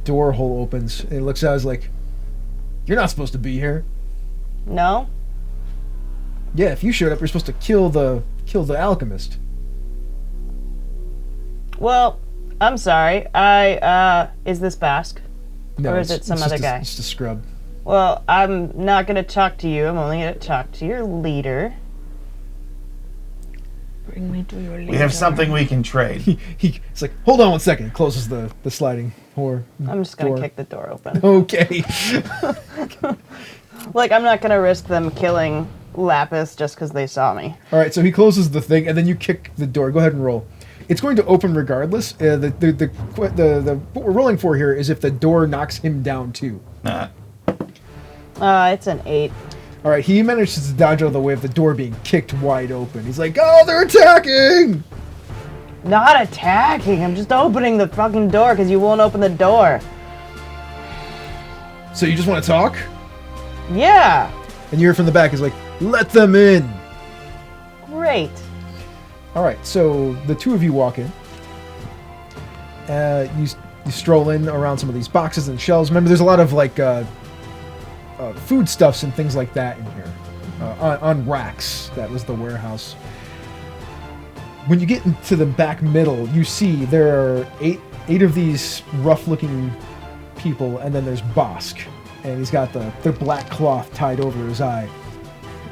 door hole opens and it looks out as like, you're not supposed to be here. No? Yeah, if you showed up, you're supposed to kill the alchemist. Well, I'm sorry. Is this Bask? Or is it some it's other just guy? It's just a scrub. Well, I'm not going to talk to you. I'm only going to talk to your leader. Bring me to your leader. We have something we can trade. It's like, hold on 1 second. He closes the sliding door. I'm just going to kick the door open. Okay. Like, I'm not going to risk them killing Lapis just because they saw me. All right, so he closes the thing, and then you kick the door. Go ahead and roll. It's going to open regardless. The what we're rolling for here is if the door knocks him down too. It's an 8. All right, he manages to dodge out of the way of the door being kicked wide open. He's like, "Oh, they're attacking!" Not attacking. I'm just opening the fucking door because you won't open the door. So you just want to talk? Yeah. And you're from the back is like, let them in. Great. All right, so the two of you walk in. You stroll in around some of these boxes and shelves. Remember, there's a lot of like foodstuffs and things like that in here on racks. That was the warehouse. When you get into the back middle, you see there are eight of these rough-looking people, and then there's Bosk, and he's got the black cloth tied over his eye.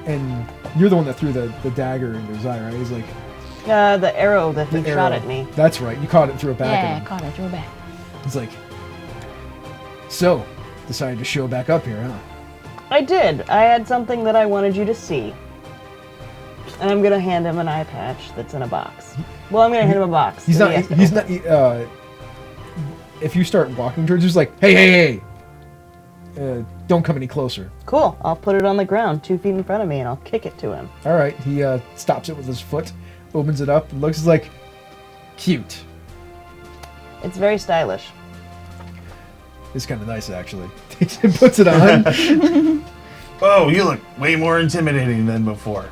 And you're the one that threw the dagger into his eye, right? He's like... the arrow that he arrow. shot at me. That's right. You caught it through a back. Yeah, I caught it, threw it back. He's like, so, decided to show back up here, huh? I did. I had something that I wanted you to see. And I'm gonna hand him an eye patch that's in a box. Well, I'm gonna hand him a box. He's so not. he has to He's open not. If you start walking towards, he's like, hey. Don't come any closer. it. Cool. I'll put it on the ground 2 feet in front of me and I'll kick it to him. All right. He stops it with his foot, opens it up, looks like cute. It's very stylish. It's kind of nice, actually. Takes and puts it on. Oh, you look way more intimidating than before.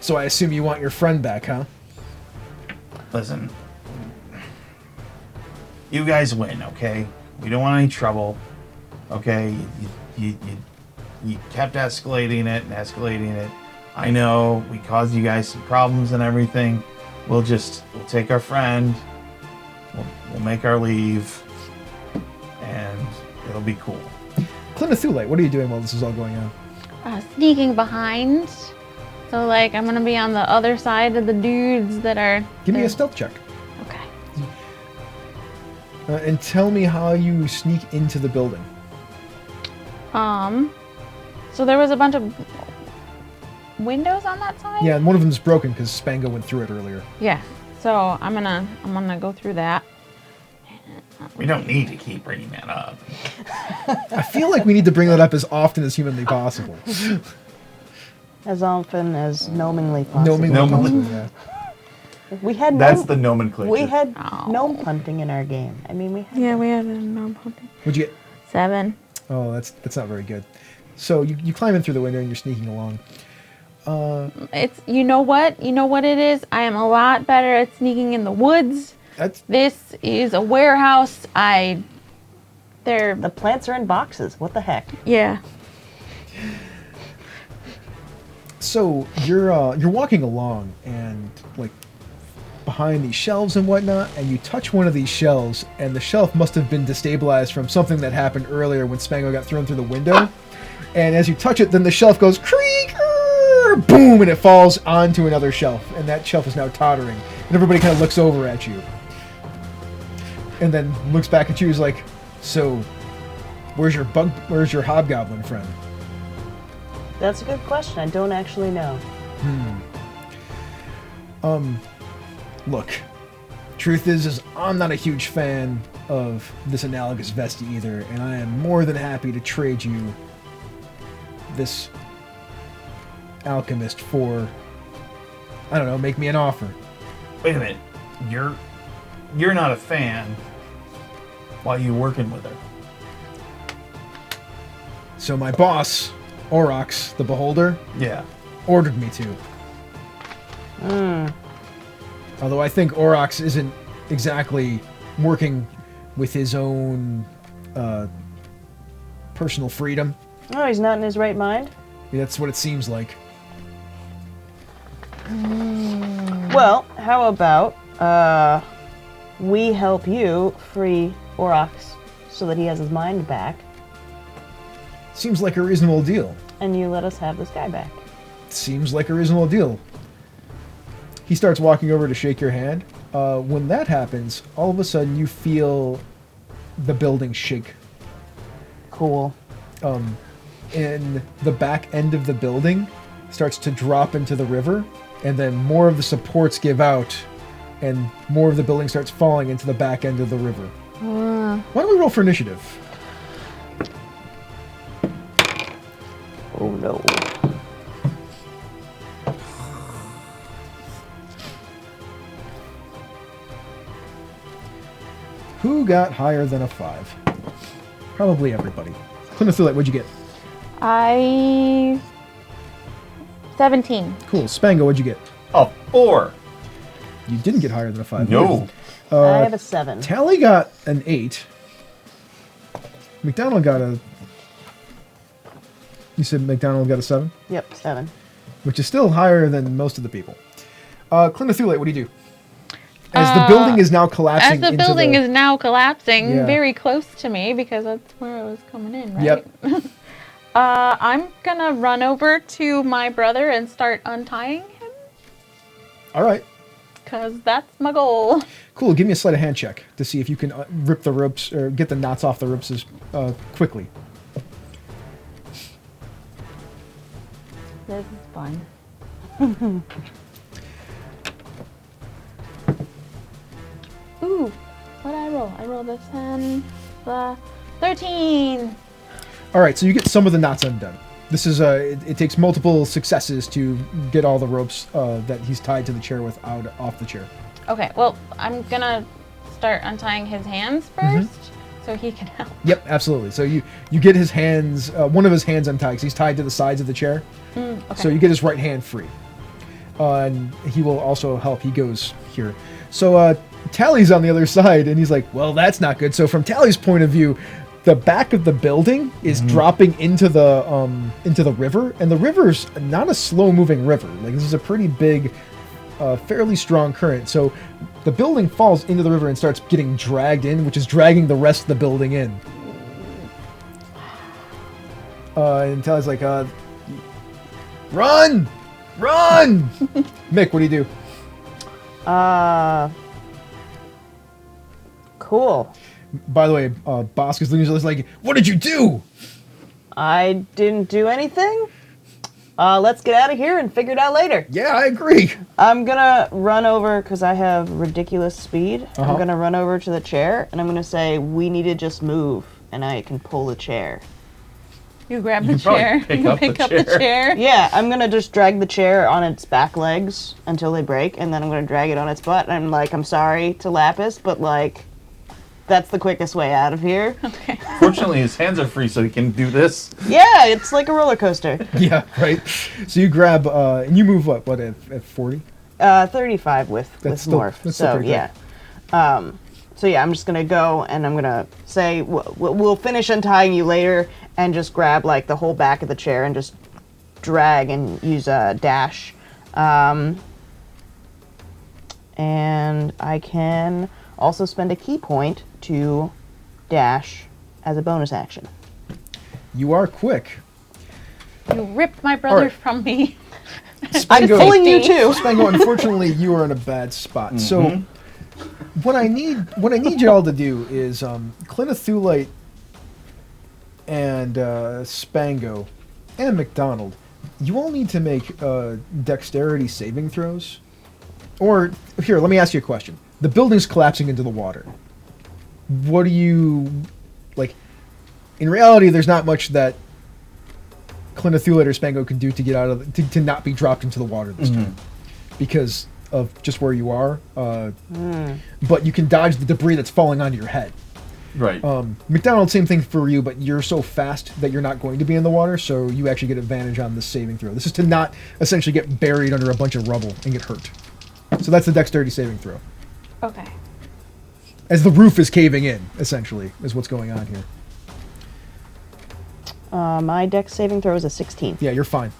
So I assume you want your friend back, huh? Listen, you guys win, okay? We don't want any trouble, okay? You kept escalating it. I know we caused you guys some problems and everything. We'll take our friend. We'll make our leave, and it'll be cool. Clint, what are you doing while this is all going on? Sneaking behind. So, like, I'm gonna be on the other side of the dudes that are... Give me a stealth check. Okay. And tell me how you sneak into the building. So there was a bunch of windows on that side? Yeah, and one of them's broken because Spango went through it earlier. Yeah. So I'm gonna go through that. We don't need to keep bringing that up. I feel like we need to bring that up as often as humanly possible. As often as gnomingly possible. Gnomingly, yeah. We had That's the nomenclature. We had gnome hunting in our game. I mean, we had... Yeah, we had a gnome hunting. What'd you get? 7. Oh, that's not very good. So you climb in through the window and you're sneaking along. It's you know what it is. I am a lot better at sneaking in the woods. This is a warehouse. The plants are in boxes. What the heck? Yeah. So you're walking along and like behind these shelves and whatnot, and you touch one of these shelves, and the shelf must have been destabilized from something that happened earlier when Spango got thrown through the window. And as you touch it, then the shelf goes creak, boom, and it falls onto another shelf, and that shelf is now tottering. And everybody kind of looks over at you, and then looks back at you. Is like, so, where's your hobgoblin friend? That's a good question. I don't actually know. Look, truth is I'm not a huge fan of this analogous vest either, and I am more than happy to trade you this alchemist for, I don't know, make me an offer. Wait a minute. You're not a fan. Why are you working with her? So my boss, Aurochs, the Beholder, Yeah. ordered me to. Although I think Aurochs isn't exactly working with his own personal freedom. Oh, he's not in his right mind? That's what it seems like. Well, how about we help you free Aurochs so that he has his mind back, Seems like a reasonable deal. and you let us have this guy back. Seems like a reasonable deal. He starts walking over to shake your hand. When that happens, all of a sudden you feel the building shake. Cool. And the back end of the building starts to drop into the river, and then more of the supports give out, and more of the building starts falling into the back end of the river. Why don't we roll for initiative? Oh no. Who got higher than a 5? Probably everybody. Clint Thulite, what'd you get? 17. Cool. Spango, what'd you get? Oh, 4. You didn't get higher than a 5. No. I have a 7. Tally got an 8. McDonald got a... You said McDonald got a 7? Yep, 7. Which is still higher than most of the people. Clint Thulite, what do you do? As the building is now collapsing As the building is now collapsing, Yeah. very close to me because that's where I was coming in, right? Yep. I'm gonna run over to my brother and start untying him All right. because that's my goal. Cool. Give me a sleight of hand check to see if you can rip the ropes or get the knots off the ropes as quickly. This is fun. Ooh, what did I roll? I rolled a 10, 13. All right. So you get some of the knots undone. This is it takes multiple successes to get all the ropes that he's tied to the chair with out off the chair. Okay, well, I'm gonna start untying his hands first so he can help. Yep, absolutely. So you get his hands, one of his hands untied because he's tied to the sides of the chair. Okay. So you get his right hand free. And he will also help. He goes here. So Tally's on the other side, and he's like, well, that's not good. So from Tally's point of view, the back of the building is dropping into the river, and the river's not a slow-moving river. Like, this is a pretty big, fairly strong current. So the building falls into the river and starts getting dragged in, which is dragging the rest of the building in. And Tally's like, run! Run! Mick, what do you do? Cool. By the way, Bosk is looking at us like, what did you do? I didn't do anything. Let's get out of here and figure it out later. Yeah, I agree. I'm gonna run over, because I have ridiculous speed. I'm gonna run over to the chair, and I'm gonna say, we need to just move, and I can pull the chair. You grab You the can probably chair. pick You up pick the up the chair. chair. Yeah, I'm gonna just drag the chair on its back legs until they break, and then I'm gonna drag it on its butt. And I'm like, I'm sorry to Lapis, but like, that's the quickest way out of here. Okay. Fortunately, his hands are free, so he can do this. Yeah, it's like a roller coaster. Yeah, right. So you grab, and you move what at 40? 35 with still- morph. that's still So pretty yeah. So yeah, I'm just gonna go and I'm gonna say we'll finish untying you later, and just grab like the whole back of the chair and just drag and use a dash, and I can also spend a key point to dash as a bonus action. You are quick. You ripped my brother Alright. from me. I'm Spango, pulling you too. Spango, unfortunately, you are in a bad spot. So what I need y'all to do is Clint Thulite and Spango and McDonald, you all need to make dexterity saving throws. Or here, let me ask you a question. The building's collapsing into the water. What do you like? In reality, there's not much that Clint Thulite or Spango can do to get out of to not be dropped into the water this time, because of just where you are. But you can dodge the debris that's falling onto your head. Right. McDonald, same thing for you, but you're so fast that you're not going to be in the water, so you actually get advantage on the saving throw. This is to not essentially get buried under a bunch of rubble and get hurt. So that's the dexterity saving throw. Okay. As the roof is caving in, essentially, is what's going on here. My dex saving throw is a 16. Yeah, you're fine.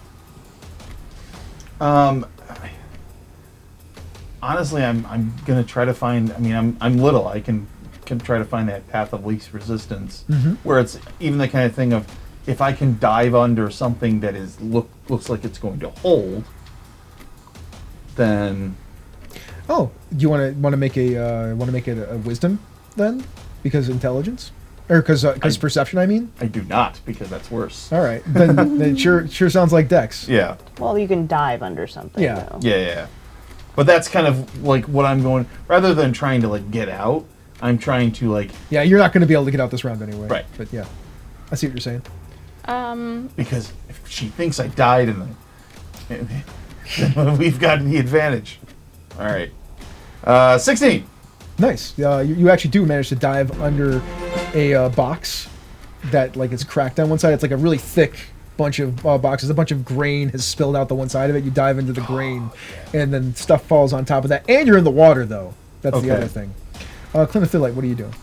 Honestly, I'm gonna try to find. I mean, I'm little. I can try to find that path of least resistance, where it's even the kind of thing of if I can dive under something that is looks like it's going to hold, then. Oh, do you want to make it a wisdom then, because intelligence, or because perception? I mean. I do not, because that's worse. All right, then it sure sounds like Dex. Yeah. Well, you can dive under something. Yeah. Though. Yeah. But that's kind of like what I'm going. Rather than trying to like get out, I'm trying to like. Yeah, you're not going to be able to get out this round anyway. Right. But yeah, I see what you're saying. Because if she thinks I died in the, we've got the advantage. All right. 16. Nice. You actually do manage to dive under a box that like is cracked on one side. It's like a really thick bunch of boxes. A bunch of grain has spilled out the one side of it. You dive into the grain, and then stuff falls on top of that. And you're in the water, though. That's the other thing. Clint, what are you doing?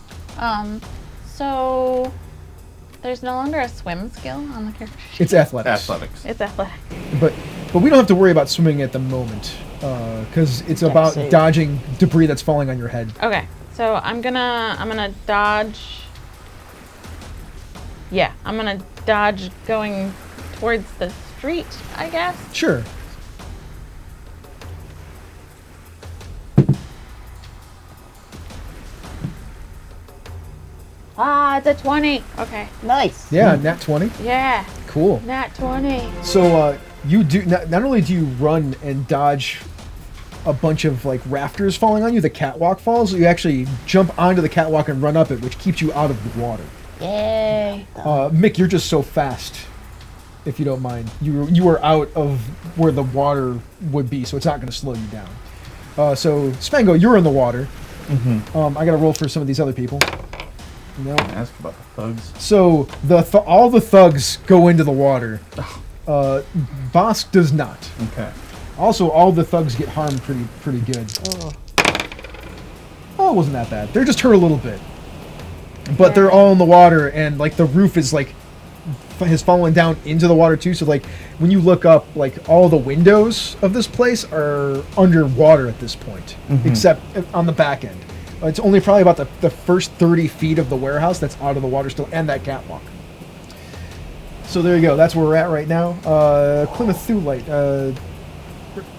So there's no longer a swim skill on the character sheet. It's athletics. It's athletic. But we don't have to worry about swimming at the moment because it's about save. dodging debris that's falling on your head. Okay, so I'm gonna dodge. Yeah, I'm gonna dodge going towards the street, I guess. Sure. Ah, it's a 20. Okay. Nice. Yeah, nat 20. Yeah, Cool. nat 20. So you do not only do you run and dodge a bunch of like rafters falling on you, the catwalk falls. You actually jump onto the catwalk and run up it, which keeps you out of the water. Yay. Mick, you're just so fast. If you don't mind, you are out of where the water would be, so it's not going to slow you down. So Spango, you're in the water. I got to roll for some of these other people. No. Ask about the thugs. So all the thugs go into the water. Bosk does not. Okay. Also, all the thugs get harmed pretty good. Oh, it wasn't that bad. They're just hurt a little bit. But they're all in the water, and like the roof is like has fallen down into the water too. So like when you look up, like all the windows of this place are underwater at this point, except on the back end. It's only probably about the first 30 feet of the warehouse that's out of the water still, and that catwalk. So there you go. That's where we're at right now. Plymouth Thulite,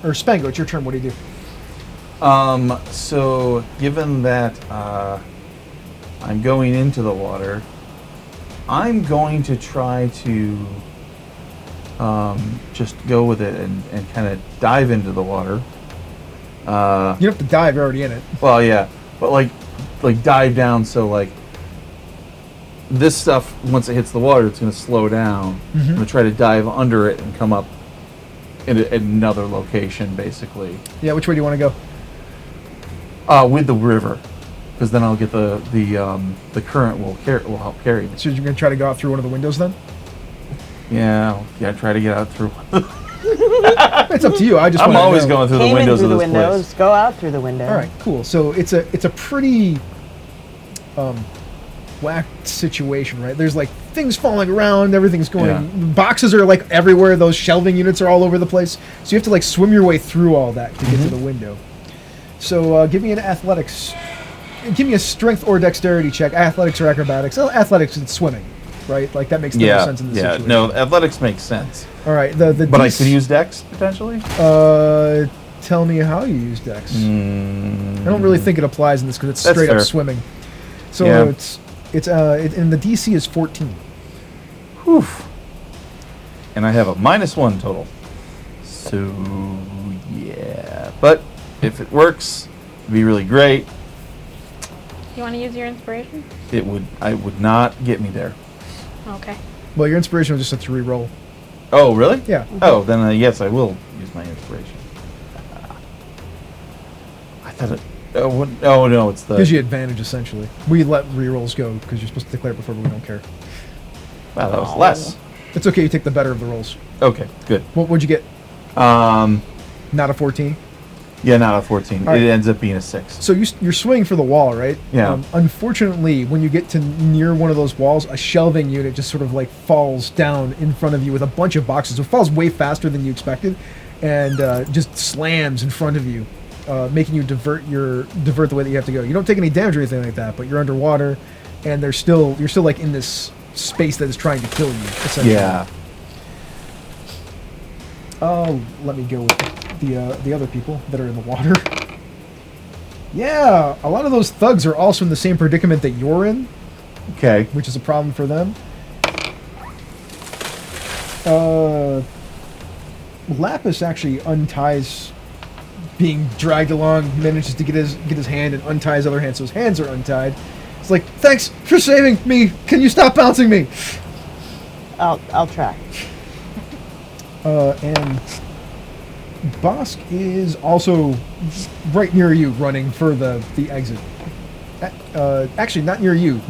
or Spango, it's your turn. What do you do? So given that I'm going into the water, I'm going to try to just go with it and kind of dive into the water. You don't have to dive, you're already in it. Well, yeah, but like dive down so like this stuff, once it hits the water, it's going to slow down. I'm going to try to dive under it and come up in another location, basically. Yeah, which way do you want to go? With the river, because then I'll get the current will help carry me. So you're going to try to go out through one of the windows then? Yeah, try to get out through. It's up to you. I'm always going through the windows of this place. Go out through the window. All right, cool. So it's a pretty whacked situation, right? There's like things falling around, everything's going. Yeah. Boxes are like everywhere. Those shelving units are all over the place. So you have to like swim your way through all that to get to the window. So give me an athletics. Give me a strength or dexterity check. Athletics or acrobatics. Oh, athletics and swimming, right? Like that makes no sense in this situation. No, athletics makes sense. All right, the but I could use dex potentially. Tell me how you use dex. I don't really think it applies in this because it's That's straight up fair. swimming. So Yeah. and the DC is 14. Whew. And I have a -1 total. So yeah, but if it works, it'd be really great. You want to use your inspiration? I would not get me there. Okay. Well, your inspiration was just have to re-roll. Oh, really? Yeah. Oh, then yes, I will use my inspiration. I thought it. Oh no, it's the. Gives you advantage essentially. We let re-rolls go because you're supposed to declare it before, but we don't care. Wow, that was less. It's okay. You take the better of the rolls. Okay, good. What'd you get? Not a 14. Yeah, not a 14. All right. It ends up being a 6. So you're swinging for the wall, right? Yeah. Unfortunately, when you get to near one of those walls, a shelving unit just sort of like falls down in front of you with a bunch of boxes. It falls way faster than you expected, and just slams in front of you, making you divert the way that you have to go. You don't take any damage or anything like that, but you're underwater, and you're still like in this space that is trying to kill you. Essentially. Yeah. Oh, let me go with the other people that are in the water. Yeah, a lot of those thugs are also in the same predicament that you're in, Okay. which is a problem for them. Lapis actually unties, being dragged along, manages to get his hand and untie his other hand, so his hands are untied. It's like, thanks for saving me. Can you stop bouncing me? I'll try. And Bosk is also right near you, running for the exit. Actually, not near you,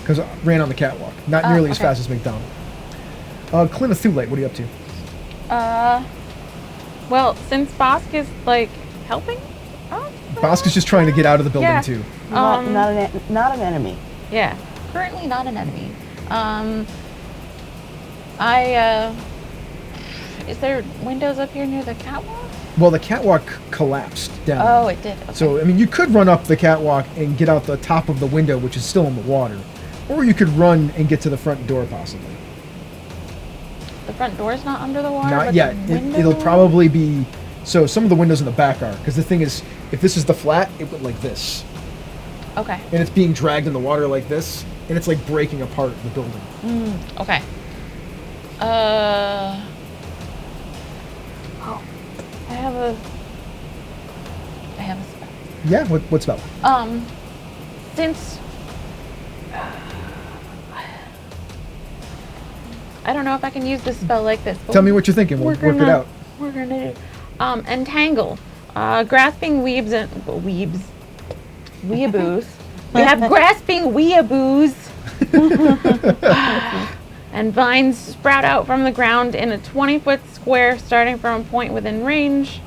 because I ran on the catwalk. Not nearly as okay. fast as McDonald. Clint Thulite, what are you up to? Well, since Bosk is like helping, Bosk is just trying to get out of the building Yeah. too. Not an enemy. yeah, currently not an enemy. Is there windows up here near the catwalk? Well, the catwalk collapsed down. Oh, it did. Okay. So, I mean, you could run up the catwalk and get out the top of the window, which is still in the water. Or you could run and get to the front door, possibly. The front door's not under the water. Not but yet. The It'll probably be... So, some of the windows in the back are. Because the thing is, if this is the flat, it went like this. Okay. And it's being dragged in the water like this. And it's like breaking apart the building. Okay. I have a spell. Yeah? What spell? Since I don't know if I can use this spell like this. Tell me what you're thinking. We'll work it out. We're gonna do entangle. Grasping weeaboos. We have grasping weeaboos. And vines sprout out from the ground in a 20-foot square starting from a point within range.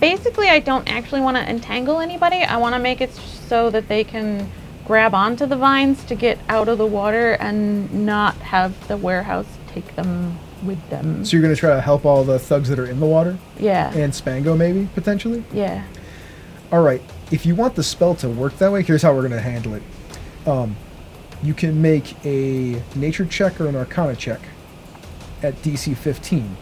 Basically, I don't actually want to entangle anybody. I want to make it so that they can grab onto the vines to get out of the water and not have the warehouse take them with them. So you're going to try to help all the thugs that are in the water? Yeah. And Spango, maybe, potentially? Yeah. All right. If you want the spell to work that way, here's how we're going to handle it. You can make a nature check or an arcana check at DC 15.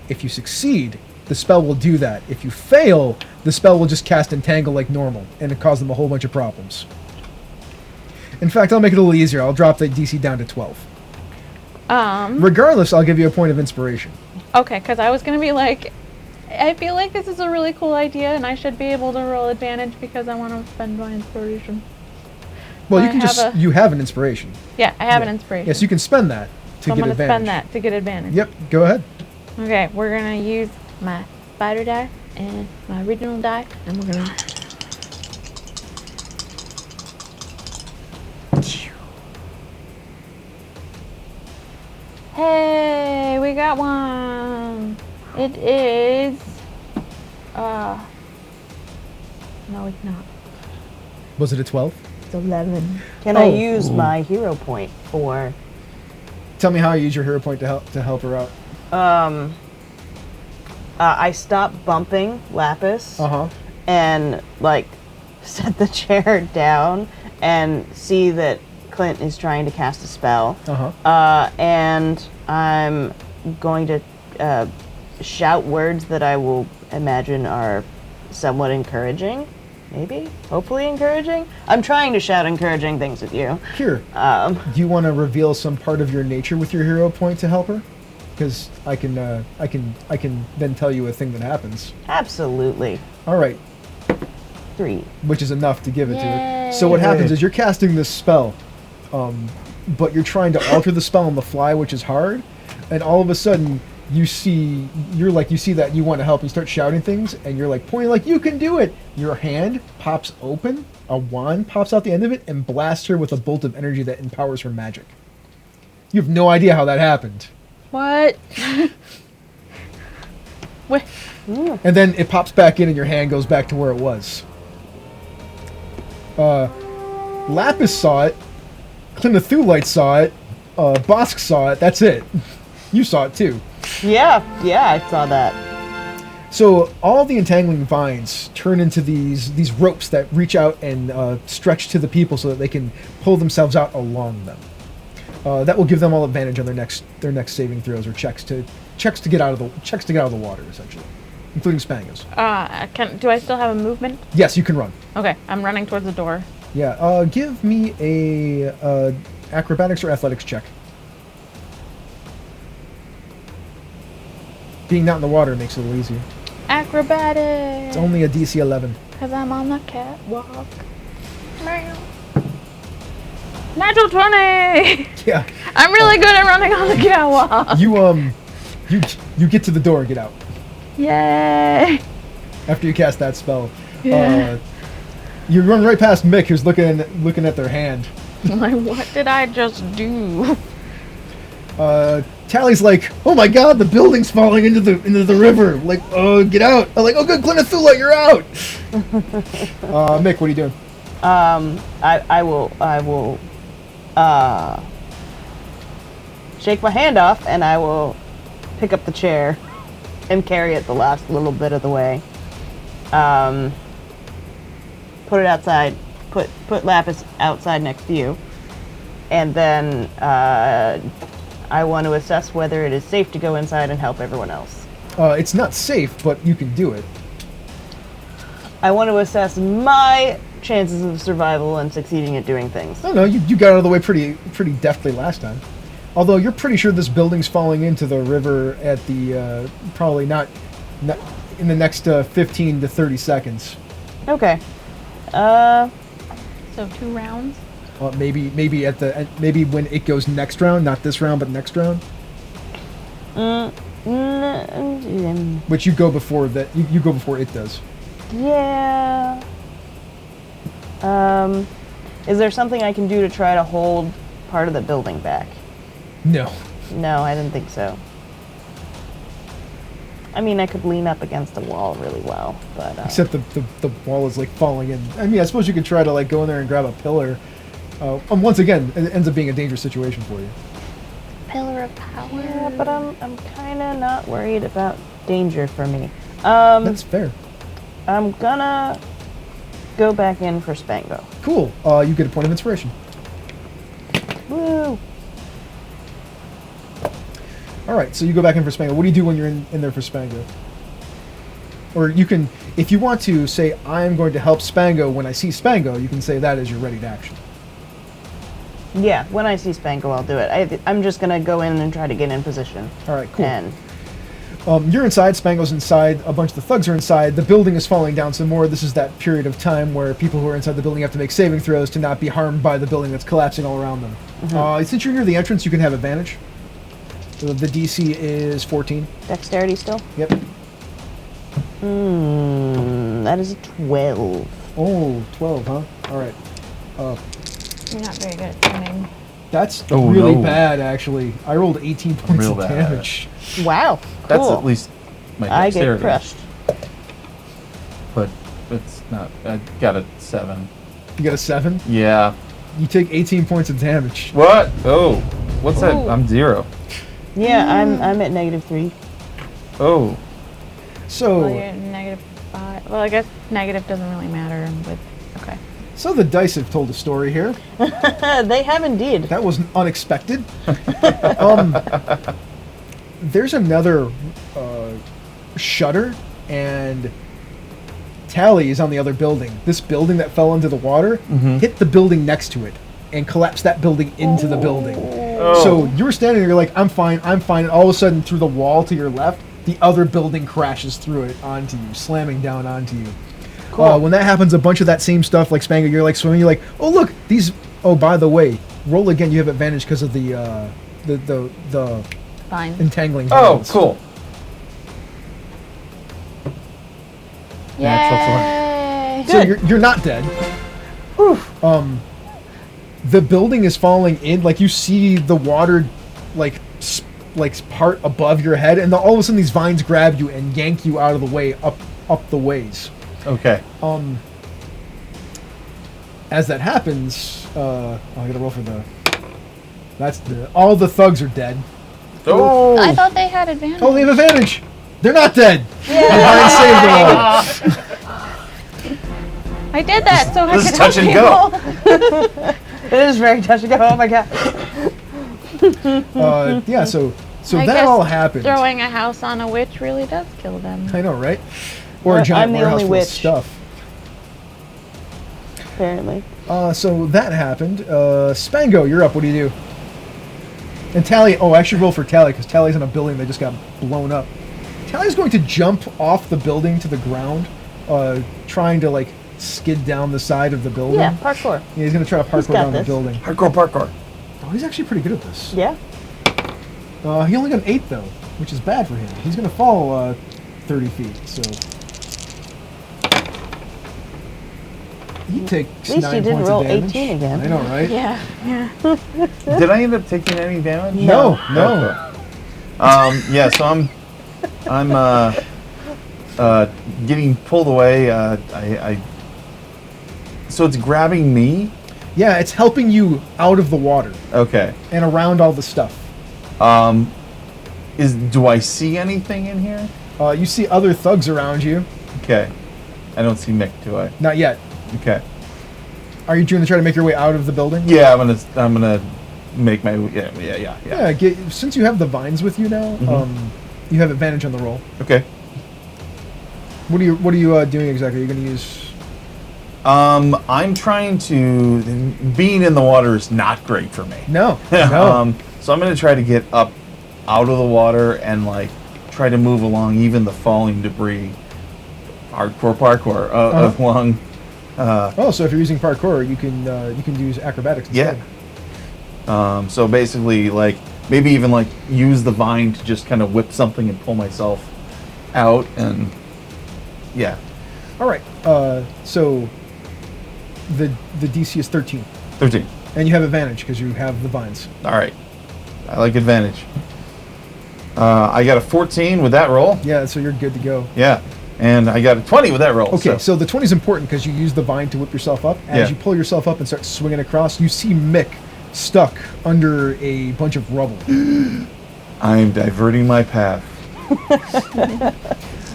If you succeed, the spell will do that. If you fail, the spell will just cast Entangle like normal, and it cause them a whole bunch of problems. In fact, I'll make it a little easier. I'll drop the DC down to 12. Regardless, I'll give you a point of inspiration. Okay, because I was going to be like, I feel like this is a really cool idea, and I should be able to roll advantage because I want to spend my inspiration. Well, you have an inspiration. Yeah, I have an inspiration. Yes, you can spend that to So I'm get going to advantage. spend that to get advantage. Yep, go ahead. Okay, we're going to use my spider die and my original die, and we're going to... Hey, we got one. It is... No, it's not. Was it a 12? It's 11. Can I use my hero point for? Tell me how you use your hero point to help her out. I stop bumping Lapis and like set the chair down and see that Clint is trying to cast a spell. And I'm going to shout words that I will imagine are somewhat encouraging. Maybe? Hopefully encouraging? I'm trying to shout encouraging things at you. Here. Do you want to reveal some part of your nature with your hero point to help her? Because I can then tell you a thing that happens. Absolutely. All right. 3. Which is enough to give it to it. So what happens is you're casting this spell, but you're trying to alter the spell on the fly, which is hard. And all of a sudden, you see that you want to help. You start shouting things, and you're like pointing like, you can do it. Your hand pops open, a wand pops out the end of it, and blasts her with a bolt of energy that empowers her magic. You have no idea how that happened. What? What? And then it pops back in, and your hand goes back to where it was. Lapis saw it. Clint saw it. Bosk saw it. That's it. You saw it too. Yeah, I saw that. So all the entangling vines turn into these ropes that reach out and stretch to the people so that they can pull themselves out along them. That will give them all advantage on their next saving throws or checks to get out of the water, essentially, including Spangos. Do I still have a movement? Yes, you can run. Okay, I'm running towards the door. Yeah. Give me a acrobatics or athletics check. Being not in the water makes it a little easier. Acrobatics. It's only a DC 11. Because I'm on the catwalk. Natural 20! Yeah. I'm really good at running on the catwalk. You get to the door and get out. Yay! After you cast that spell. Yeah. You run right past Mick, who's looking at their hand. Like, what did I just do? Tally's like, "Oh my God, the building's falling into the river!" Like, "Oh, get out!" I'm like, "Oh, good, Clint, you're out." Mick, what are you doing? I will shake my hand off, and I will pick up the chair and carry it the last little bit of the way. Put it outside. Put Lapis outside next to you, and then I want to assess whether it is safe to go inside and help everyone else. It's not safe, but you can do it. I want to assess my chances of survival and succeeding at doing things. I don't know. You got out of the way pretty deftly last time. Although you're pretty sure this building's falling into the river at the probably not in the next 15 to 30 seconds. Okay. So 2 rounds? Well, maybe when it goes next round, not this round, but next round. Which you go before that. You go before it does. Yeah. Is there something I can do to try to hold part of the building back? No. No, I didn't think so. I mean, I could lean up against a wall really well, but... Except the wall is, like, falling in. I mean, I suppose you could try to, like, go in there and grab a pillar. Once again, it ends up being a dangerous situation for you. Pillar of power. Yeah, but I'm kind of not worried about danger for me. That's fair. I'm gonna go back in for Spango. Cool. You get a point of inspiration. Woo! All right, so you go back in for Spango. What do you do when you're in there for Spango? Or you can, if you want to, say, I am going to help Spango when I see Spango, you can say that as your ready to action. Yeah, when I see Spango, I'll do it. I'm just gonna go in and try to get in position. All right, cool. And you're inside, Spango's inside, a bunch of the thugs are inside, the building is falling down some more. This is that period of time where people who are inside the building have to make saving throws to not be harmed by the building that's collapsing all around them. Mm-hmm. Since you're near the entrance, you can have advantage. So the DC is 14. Dexterity still? Yep. That is a 12. Oh, 12, huh? All right. You're not very good at turning. That's really bad, actually. I rolled 18 points of damage. Wow, cool. That's at least my dexterity. I get crushed. But it's not. I got a 7. You got a 7? Yeah. You take 18 points of damage. What? Oh. What's that? Ooh. I'm 0. Yeah, I'm at -3. Oh. So... Well, you're at -5. Well, I guess negative doesn't really matter with... Okay. So the dice have told a story here. They have indeed. That was unexpected. There's another shutter, and Tally is on the other building. This building that fell into the water hit the building next to it and collapsed that building into the building. Oh. So you were standing there, you're like, I'm fine. And all of a sudden, through the wall to your left, the other building crashes through it onto you, slamming down onto you. Cool. When that happens, a bunch of that same stuff, like Spango, you're like swimming, you're like, oh look, these. Oh, by the way, roll again. You have advantage because of the Fine. entangling. Oh, vines. cool. Yay! So you're not dead. The building is falling in. Like you see the water, like part above your head, and all of a sudden these vines grab you and yank you out of the way up the ways. Okay. As that happens, I gotta roll for the. All the thugs are dead. Oh. I thought they had advantage. Oh, they have advantage. They're not dead. Vines saved them all. I did that so I This could is touch help and go. people. It is very touch and go. Oh my god. Yeah. So I that guess all happened. Throwing a house on a witch really does kill them. I know, right? Or a I'm giant the warehouse only full of witch. stuff. Apparently. So that happened. Spango, you're up. What do you do? And Tally. Oh, I should roll for Tally because Tally's in a building that just got blown up. Tally's going to jump off the building to the ground, trying to like skid down the side of the building. Yeah, parkour. Yeah, he's going to try to He's parkour got down the this. building. Parkour. Oh, he's actually pretty good at this. Yeah. He only got an 8 though, which is bad for him. He's going to fall 30 feet. So He takes At least 9 you didn't points roll of damage. 18 again. I know, right? Yeah. Did I end up taking any damage? No. Yeah, so I'm getting pulled away. So it's grabbing me. Yeah, it's helping you out of the water Okay. and around all the stuff. Do I see anything in here? You see other thugs around you. Okay. I don't see Mick, do I? Not yet. Okay. Are you going to try to make your way out of the building? Yeah, I'm gonna make my yeah. Yeah. Since you have the vines with you now, you have advantage on the roll. Okay. What are you doing exactly? Are you going to use? I'm trying to. Being in the water is not great for me. No. So I'm gonna try to get up out of the water and like try to move along even the falling debris. Hardcore parkour along. So if you're using parkour, you can use acrobatics instead. Yeah. So basically, like maybe even like use the vine to just kind of whip something and pull myself out, and yeah. All right. So the DC is 13, 13. and you have advantage because you have the vines. All right. I like advantage. I got a 14 with that roll. Yeah. So you're good to go. Yeah. And I got a 20 with that roll. Okay, so the 20 is important because you use the vine to whip yourself up. As you pull yourself up and start swinging across, you see Mick stuck under a bunch of rubble. I'm diverting my path.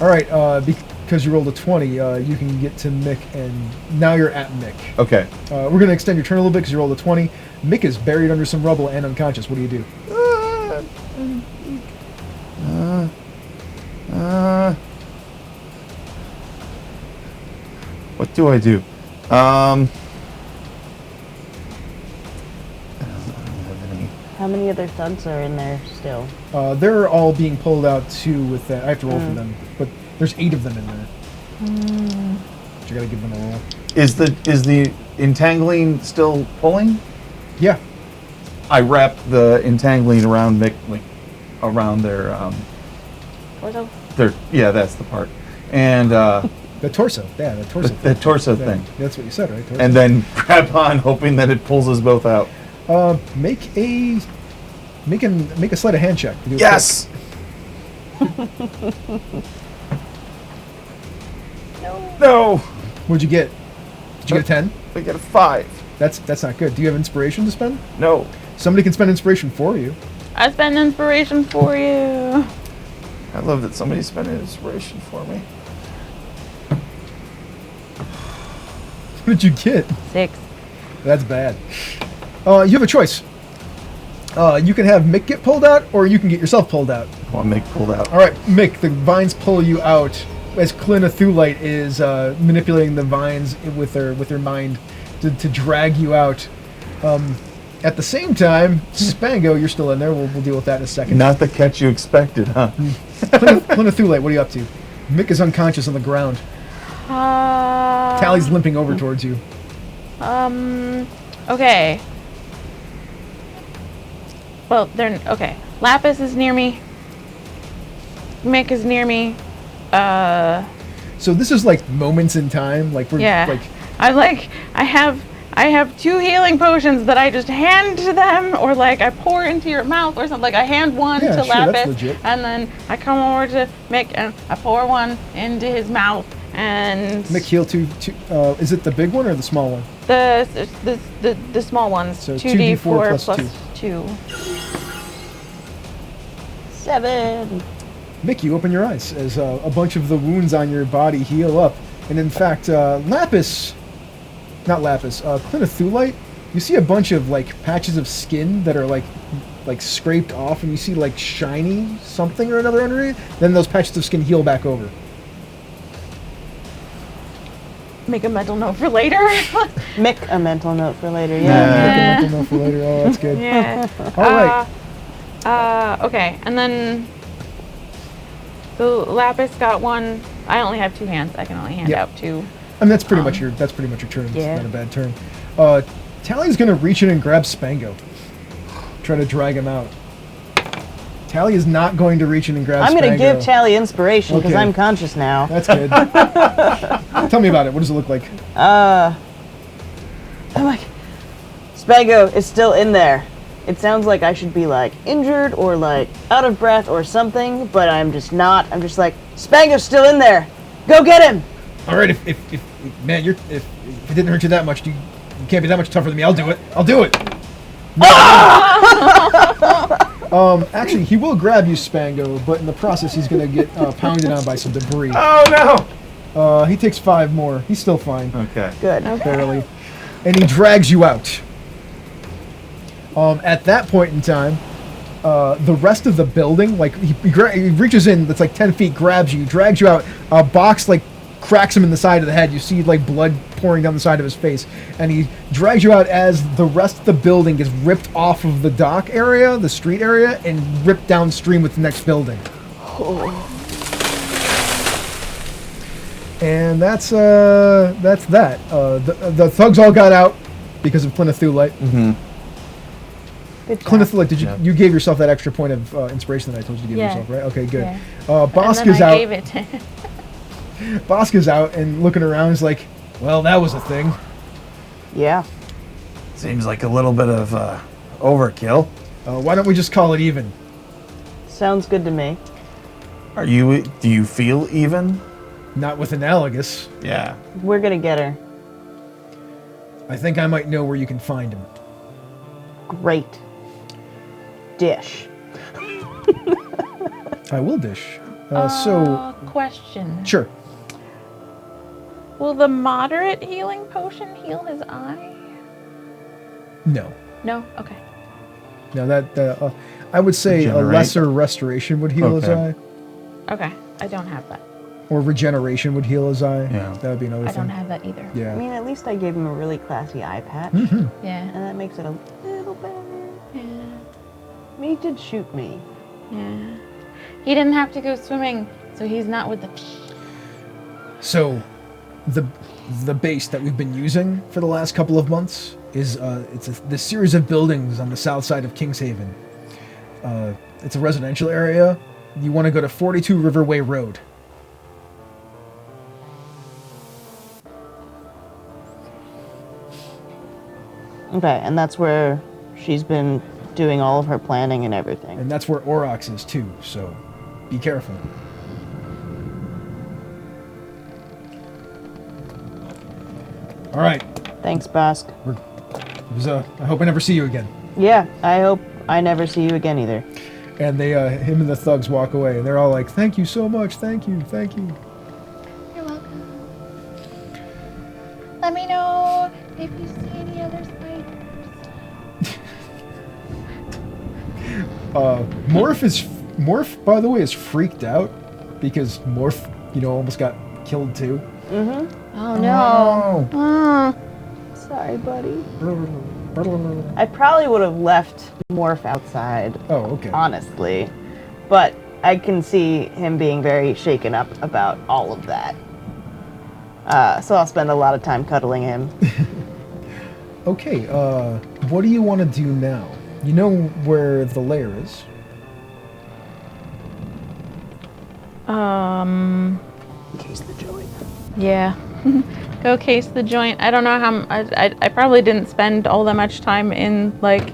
All right, because you rolled a 20, you can get to Mick, and now you're at Mick. Okay. We're going to extend your turn a little bit because you rolled a 20. Mick is buried under some rubble and unconscious. What do you do? What do I do? How many other thugs are in there still? They're all being pulled out too with that. I have to roll for them, but there's 8 of them in there. But you got to give them a roll. Is the entangling still pulling? Yeah. I wrap the entangling around Mick, like around their Torso? that's the part. And The torso. Yeah, the torso. the torso thing. That's what you said, right? Torso. And then grab on, hoping that it pulls us both out. Make a sleight of hand check. To do it Yes. No. quick. What'd you get? Did you get a 10? I get a 5. That's not good. Do you have inspiration to spend? No. Somebody can spend inspiration for you. I spend inspiration for you. I love that somebody's spending inspiration for me. What did you get? 6. That's bad. You have a choice. You can have Mick get pulled out, or you can get yourself pulled out. I want Mick pulled out. All right, Mick, the vines pull you out as Clint Thulite is manipulating the vines with her mind to drag you out. At the same time, Spango, you're still in there. We'll deal with that in a second. Not the catch you expected, huh? Clint Thulite, what are you up to? Mick is unconscious on the ground. Tally's limping over towards you. Okay. Well, okay. Lapis is near me. Mick is near me. So this is like moments in time. Like we're like. I have 2 healing potions that I just hand to them, or like I pour into your mouth or something. Like I hand one to that's Lapis, legit. and then I come over to Mick and I pour one into his mouth. And Mick heal 2. Is it the big one or the small one? The small ones. So 2d4 plus 2. 7. Mick, you open your eyes as a bunch of the wounds on your body heal up, and in fact, Clint Thulite, you see a bunch of like patches of skin that are like scraped off, and you see like shiny something or another underneath. Then those patches of skin heal back over. Make a mental note for later. Make a mental note for later. Make a mental note for later. Oh, that's good. Yeah. All right. Okay, and then the Lapis got one. I only have 2 hands. I can only hand out 2. I mean, that's pretty much your turn. Yeah. It's not a bad turn. Tally's gonna reach in and grab Spango. Try to drag him out. Tally is not going to reach in and grab Spango. I'm going to give Tally inspiration because Okay. I'm conscious now. That's good. Tell me about it. What does it look like? I'm like, Spango is still in there. It sounds like I should be like injured or like out of breath or something, but I'm just not. I'm just like, Spango's still in there. Go get him. All right, if man, if it didn't hurt you that much, you can't be that much tougher than me. I'll do it. I'll do it. Actually, he will grab you, Spango, but in the process, he's gonna get pounded on by some debris. Oh no! He takes 5 more. He's still fine, Okay. Good. barely, and he drags you out. At that point in time, the rest of the building, like he reaches in, that's like 10 feet, grabs you, drags you out. A box like cracks him in the side of the head. You see like blood pouring down the side of his face, and he drags you out as the rest of the building gets ripped off of the dock area, the street area, and ripped downstream with the next building. And that's that. The thugs all got out because of Clint Thulite. Good job. Clint Thulite, you gave yourself that extra point of inspiration that I told you to give yourself, right? Okay, good. Yeah. Bosk and then is I out. gave it to him. Bosk is out and looking around. He's like, "Well, that was a thing." Yeah. Seems like a little bit of overkill. Why don't we just call it even? Sounds good to me. Do you feel even? Not with Analogous. Yeah. We're gonna get her. I think I might know where you can find him. Great. Dish. I will dish. Question. Sure. Will the moderate healing potion heal his eye? No. No? Okay. No, that I would say a Regenerate. lesser restoration would heal his Okay. eye, Okay. I don't have that. or regeneration would heal his eye. Yeah. That would be another I thing. don't have that either. Yeah. I mean, at least I gave him a really classy eye patch, Yeah. and that makes it a little better. Yeah. I mean, he did shoot me. Yeah. He didn't have to go swimming, so he's not with the So, the base that we've been using for the last couple of months is this series of buildings on the south side of Kingshaven. It's a residential area. You want to go to 42 Riverway Road. Okay, and that's where she's been doing all of her planning and everything. And that's where Aurochs is too, so be careful. All right. Thanks, Bosk. I hope I never see you again. Yeah, I hope I never see you again either. And they, him and the thugs walk away, and they're all like, "Thank you so much, thank you, thank you." You're welcome. Let me know if you see any other spiders. Morph, by the way, is freaked out because Morph, almost got killed too. Oh no. Oh. Sorry, buddy. I probably would have left Morph outside, Oh, okay. honestly. But I can see him being very shaken up about all of that. So I'll spend a lot of time cuddling him. Okay, what do you want to do now? You know where the lair is. Case the joint. Yeah. Go case the joint. I don't know how. I probably didn't spend all that much time in like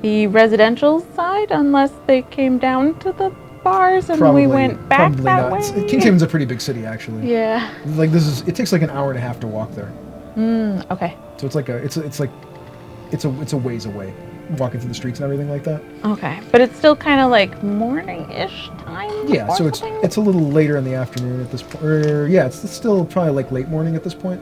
the residential side unless they came down to the bars and we went back probably that not. way. Kingshaven's a pretty big city, actually. Yeah. Like it takes like an hour and a half to walk there. Okay. So it's a ways away, walking through the streets and everything like that. Okay. But it's still kind of like morning-ish time. Yeah, or so something? it's a little later in the afternoon at this point. It's still probably like late morning at this point.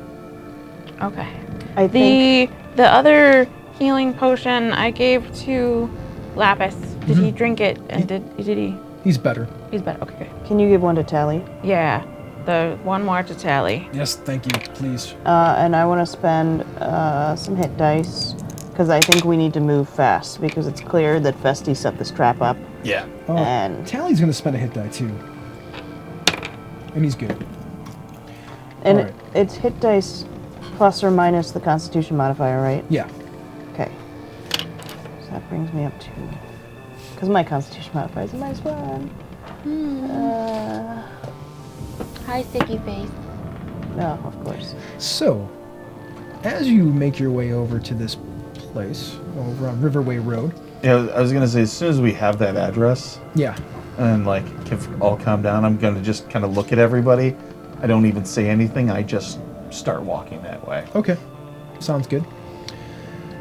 Okay. I think The other healing potion I gave to Lapis. Did he drink it? And did he? He's better. He's better. Okay. Good. Can you give one to Tally? Yeah. The one more to Tally. Yes, thank you, please. And I want to spend some hit dice because I think we need to move fast because it's clear that Festi set this trap up. Yeah. And Tally's gonna spend a hit die too, and he's good. and Alright. it's hit dice plus or minus the Constitution modifier, right? Yeah. Okay. So that brings me up to, because my Constitution modifier is a -1. Hi, sticky face. No, of course. So, as you make your way over to this place, over on Riverway Road. Yeah, I was gonna say, as soon as we have that address, Yeah. and like if all calm down, I'm gonna just kind of look at everybody. I don't even say anything. I just start walking that way. Okay. Sounds good.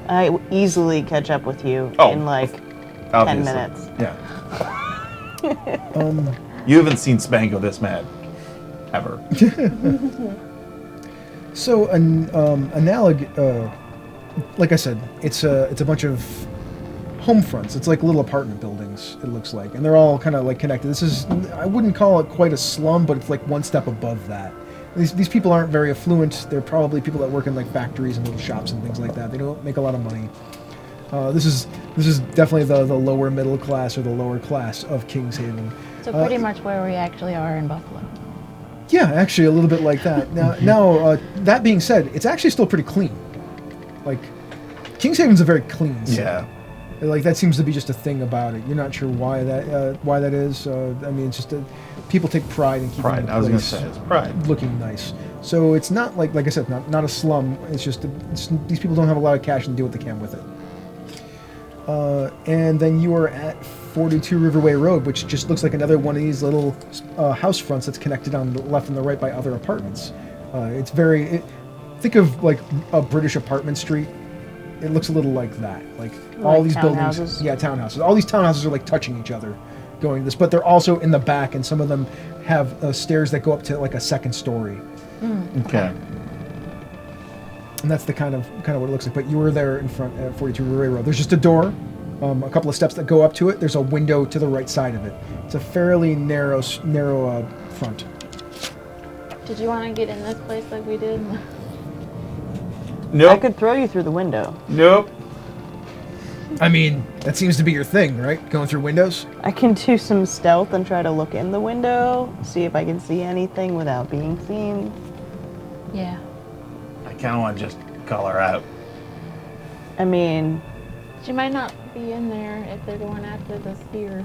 I easily catch up with you Oh, in like 10 obviously. minutes. Yeah. You haven't seen Spango this mad, ever. So like I said, it's a bunch of home fronts. It's like little apartment buildings. It looks like, and they're all kind of like connected. This is, I wouldn't call it quite a slum, but it's like one step above that. These people aren't very affluent. They're probably people that work in like factories and little shops and things like that. They don't make a lot of money. This is definitely the lower middle class or the lower class of Kingshaven. So pretty much where we actually are in Buffalo. Yeah, actually a little bit like that. Now that being said, it's actually still pretty clean. Like, Kingshaven's a very clean city. Yeah. Like, that seems to be just a thing about it. You're not sure why that is. I mean, it's just people take pride in keeping Pride. the I was gonna place say it's pride. looking nice. So it's not like I said, not a slum. It's just these people don't have a lot of cash and do what they can with it. And then you are at 42 Riverway Road, which just looks like another one of these little house fronts that's connected on the left and the right by other apartments. It's think of like a British apartment street. It looks a little like that. Like all these buildings. townhouses? Yeah, townhouses. All these townhouses are like touching each other going this, but they're also in the back, and some of them have stairs that go up to like a second story. Okay. And that's the kind of what it looks like. But you were there in front at 42 Riverway Road. There's just a door, a couple of steps that go up to it. There's a window to the right side of it. It's a fairly narrow front. Did you want to get in this place like we did? Nope. I could throw you through the window. Nope. I mean, that seems to be your thing, right? Going through windows? I can do some stealth and try to look in the window, see if I can see anything without being seen. Yeah. I kind of want to just call her out. I mean, She might not be in there if they're going after the spear.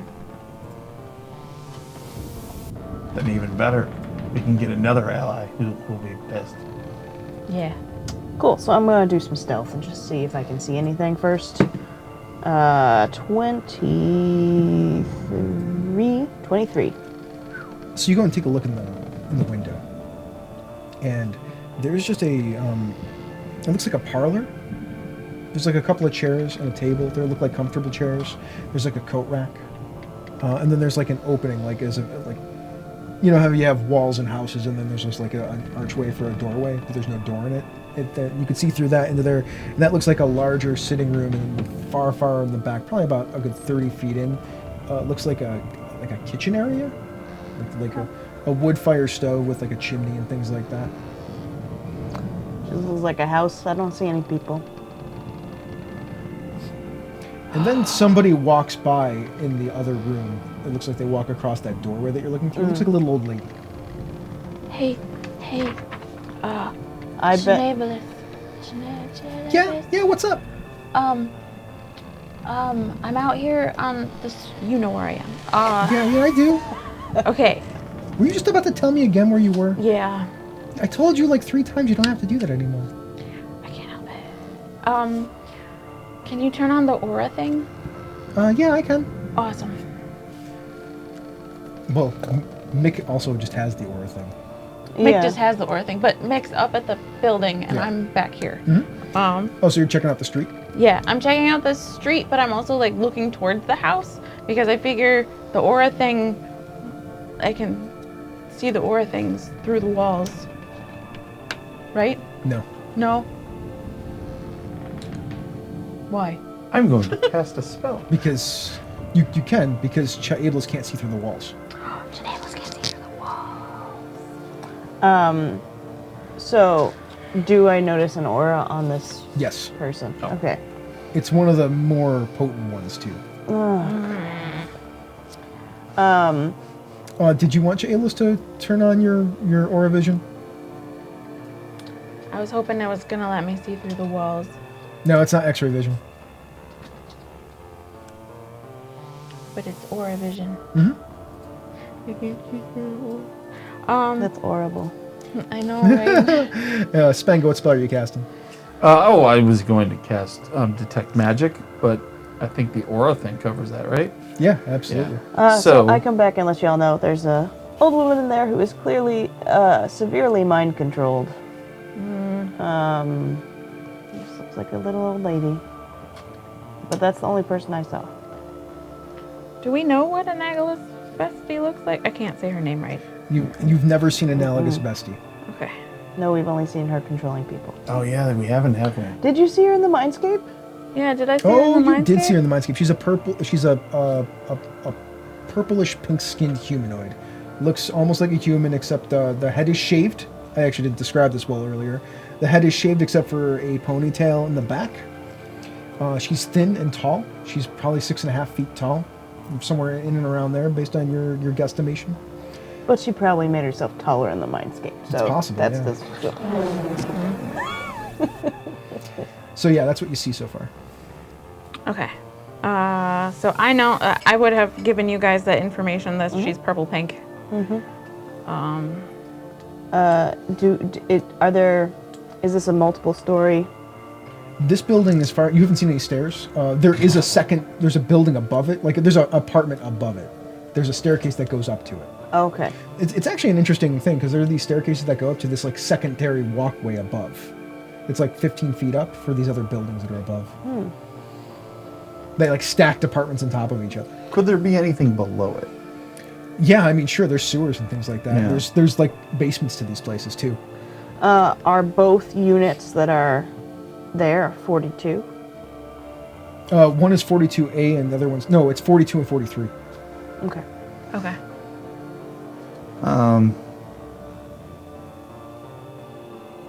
Then even better, we can get another ally who'll be pissed. Yeah. cool. So I'm gonna do some stealth and just see if I can see anything first. 23. So you go and take a look in the window, and there's just it looks like a parlor. There's like a couple of chairs and a table. They look like comfortable chairs. There's like a coat rack, and then there's like an opening, like you know how you have walls in houses, and then there's just like an archway for a doorway, but there's no door in it. You can see through that into there, and that looks like a larger sitting room, and far in the back, probably about a good 30 feet in, looks like a kitchen area, like a wood fire stove with like a chimney and things like that. This looks like a house. I don't see any people. And then somebody walks by in the other room. It looks like they walk across that doorway that you're looking through. It looks like a little old lady. Hey, I bet. Yeah, what's up? I'm out here on this. You know where I am. Yeah, I do. Okay. Were you just about to tell me again where you were? Yeah. I told you like 3 times you don't have to do that anymore. I can't help it. Can you turn on the aura thing? Yeah, I can. Awesome. Well, Mick also just has the aura thing. Mick just has the aura thing, but Mick's up at the building and Yeah. I'm back here. Mm-hmm. Oh, so you're checking out the street? Yeah, I'm checking out the street, but I'm also like looking towards the house because I figure the aura thing, I can see the aura things through the walls. Right? No. No? Why? I'm going to cast a spell. Because you can, because Chaeblis can't see through the walls. Janela's can't see through the wall. So, do I notice an aura on this Yes. person? Oh. Okay. It's one of the more potent ones, too. Did you want Chaeblis to turn on your aura vision? I was hoping it was gonna let me see through the walls. No, it's not X-ray vision. But it's aura vision. Mm-hmm. You can't see through the wall. That's horrible. I know, right? Spango, what spell are you casting? I was going to cast Detect Magic, but I think the aura thing covers that, right? Yeah, absolutely. So I come back and let y'all know there's a old woman in there who is clearly severely mind controlled. Just looks like a little old lady. But that's the only person I saw. Do we know what Analogous Bestie looks like? I can't say her name right. You've never seen Analogous Bestie. Okay. No, we've only seen her controlling people. Oh yeah, we haven't, have we? Did you see her in the Mindscape? Yeah, did I see her Oh, in the you did see her Mindscape? in the Mindscape. She's a purple. She's a purplish pink-skinned humanoid. Looks almost like a human, except the head is shaved. I actually didn't describe this well earlier. The head is shaved except for a ponytail in the back. She's thin and tall. She's probably 6.5 feet tall, somewhere in and around there, based on your guesstimation. But she probably made herself taller in the Mindscape. So It's possible, that's yeah. So yeah, that's what you see so far. Okay. So I know I would have given you guys that information that she's purple pink. Is this a multiple story? This building is far. You haven't seen any stairs. There's a building above it. Like there's an apartment above it. There's a staircase that goes up to it. Okay. It's actually an interesting thing because there are these staircases that go up to this like secondary walkway above. It's like 15 feet up for these other buildings that are above. They like stacked apartments on top of each other. Could there be anything below it? Yeah, I mean, sure, there's sewers and things like that. Yeah. There's like basements to these places too. Are both units that are there 42? One is 42A and the other one's it's 42 and 43. Okay. Okay.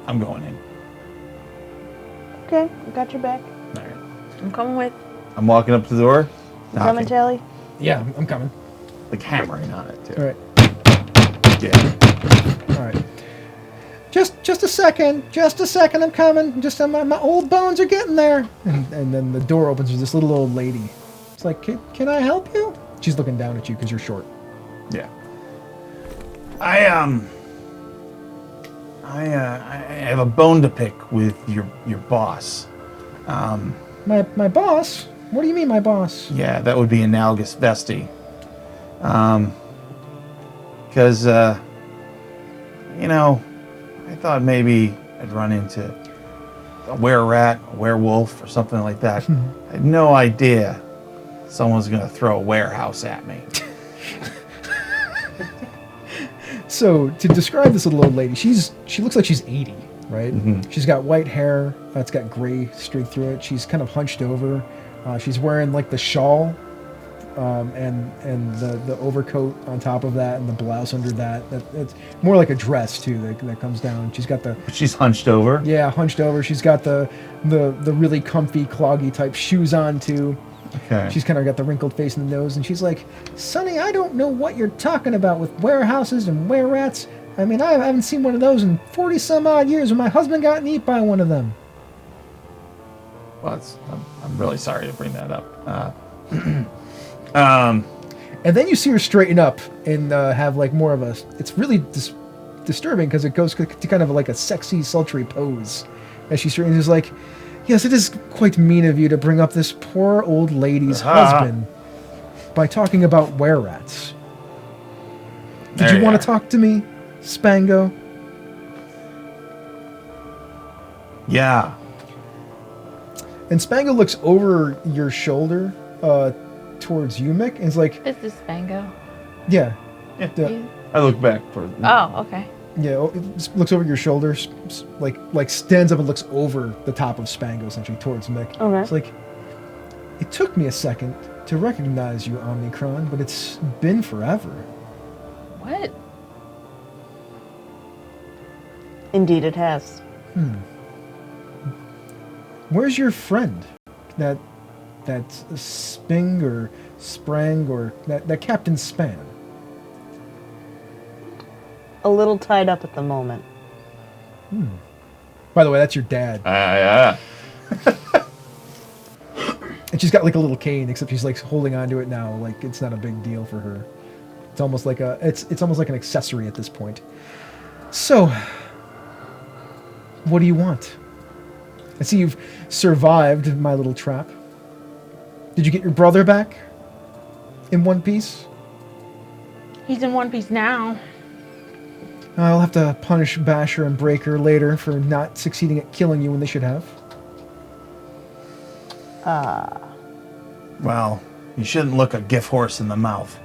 I'm going in. Okay, I got your back. All right. I'm coming with. I'm walking up to the door, You coming, Tally? Yeah, I'm coming. like hammering on it, too. All right, Yeah. all right. Just a second, I'm coming. Just my old bones are getting there. And then the door opens. There's this little old lady. It's like, can I help you? She's looking down at you because you're short. Yeah. I have a bone to pick with your boss. My boss? What do you mean, my boss? Yeah, that would be Analogous Bestie. Because I thought maybe I'd run into a were-rat, a werewolf, or something like that. I had no idea someone's gonna throw a warehouse at me. So to describe this little old lady, she looks like she's 80, right? Mm-hmm. She's got white hair. It's got gray streak through it. She's kind of hunched over. She's wearing like the shawl and the overcoat on top of that and the blouse under that. It's more like a dress too that comes down. She's got the She's hunched over. hunched over. She's got the really comfy cloggy type shoes on too. Okay. She's kind of got the wrinkled face and the nose, and she's like, "Sonny, I don't know what you're talking about with warehouses and were-rats. I mean, I haven't seen one of those in 40 some odd years when my husband got eaten by one of them." Well, I'm really sorry to bring that up. And then you see her straighten up and have like more of a. It's really disturbing because it goes to kind of like a sexy, sultry pose as she straightens. Is like, "Yes, it is quite mean of you to bring up this poor old lady's husband by talking about were-rats. Did There you you want are. to talk to me, Spango?" Yeah. And Spango looks over your shoulder towards you, Mick, and is like, This is Spango. "Yeah, Yeah. yeah, I look back for Oh, okay. yeah." Looks over your shoulder, like stands up and looks over the top of Spango, essentially towards Mick. Okay. It's like, "It took me a second to recognize you, Omnicron, but it's been forever." What? Indeed, it has. Where's your friend? That Sping or Sprang or that Captain Span? A little tied up at the moment. By the way, that's your dad. Yeah. And she's got like a little cane, except she's like holding onto it now, like it's not a big deal for her. It's almost like it's almost like an accessory at this point. So, what do you want? I see you've survived my little trap. Did you get your brother back? In one piece? He's in one piece now. I'll have to punish Basher and Breaker later for not succeeding at killing you when they should have. Well, you shouldn't look a gift horse in the mouth.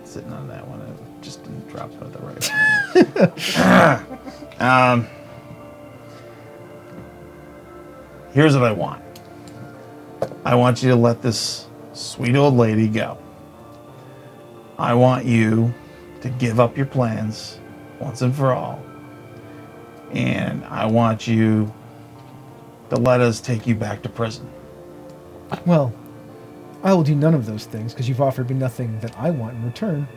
Sitting on that one, it just didn't drop at the right one. Here's what I want. I want you to let this sweet old lady go. I want you to give up your plans once and for all. And I want you to let us take you back to prison. Well, I will do none of those things because you've offered me nothing that I want in return.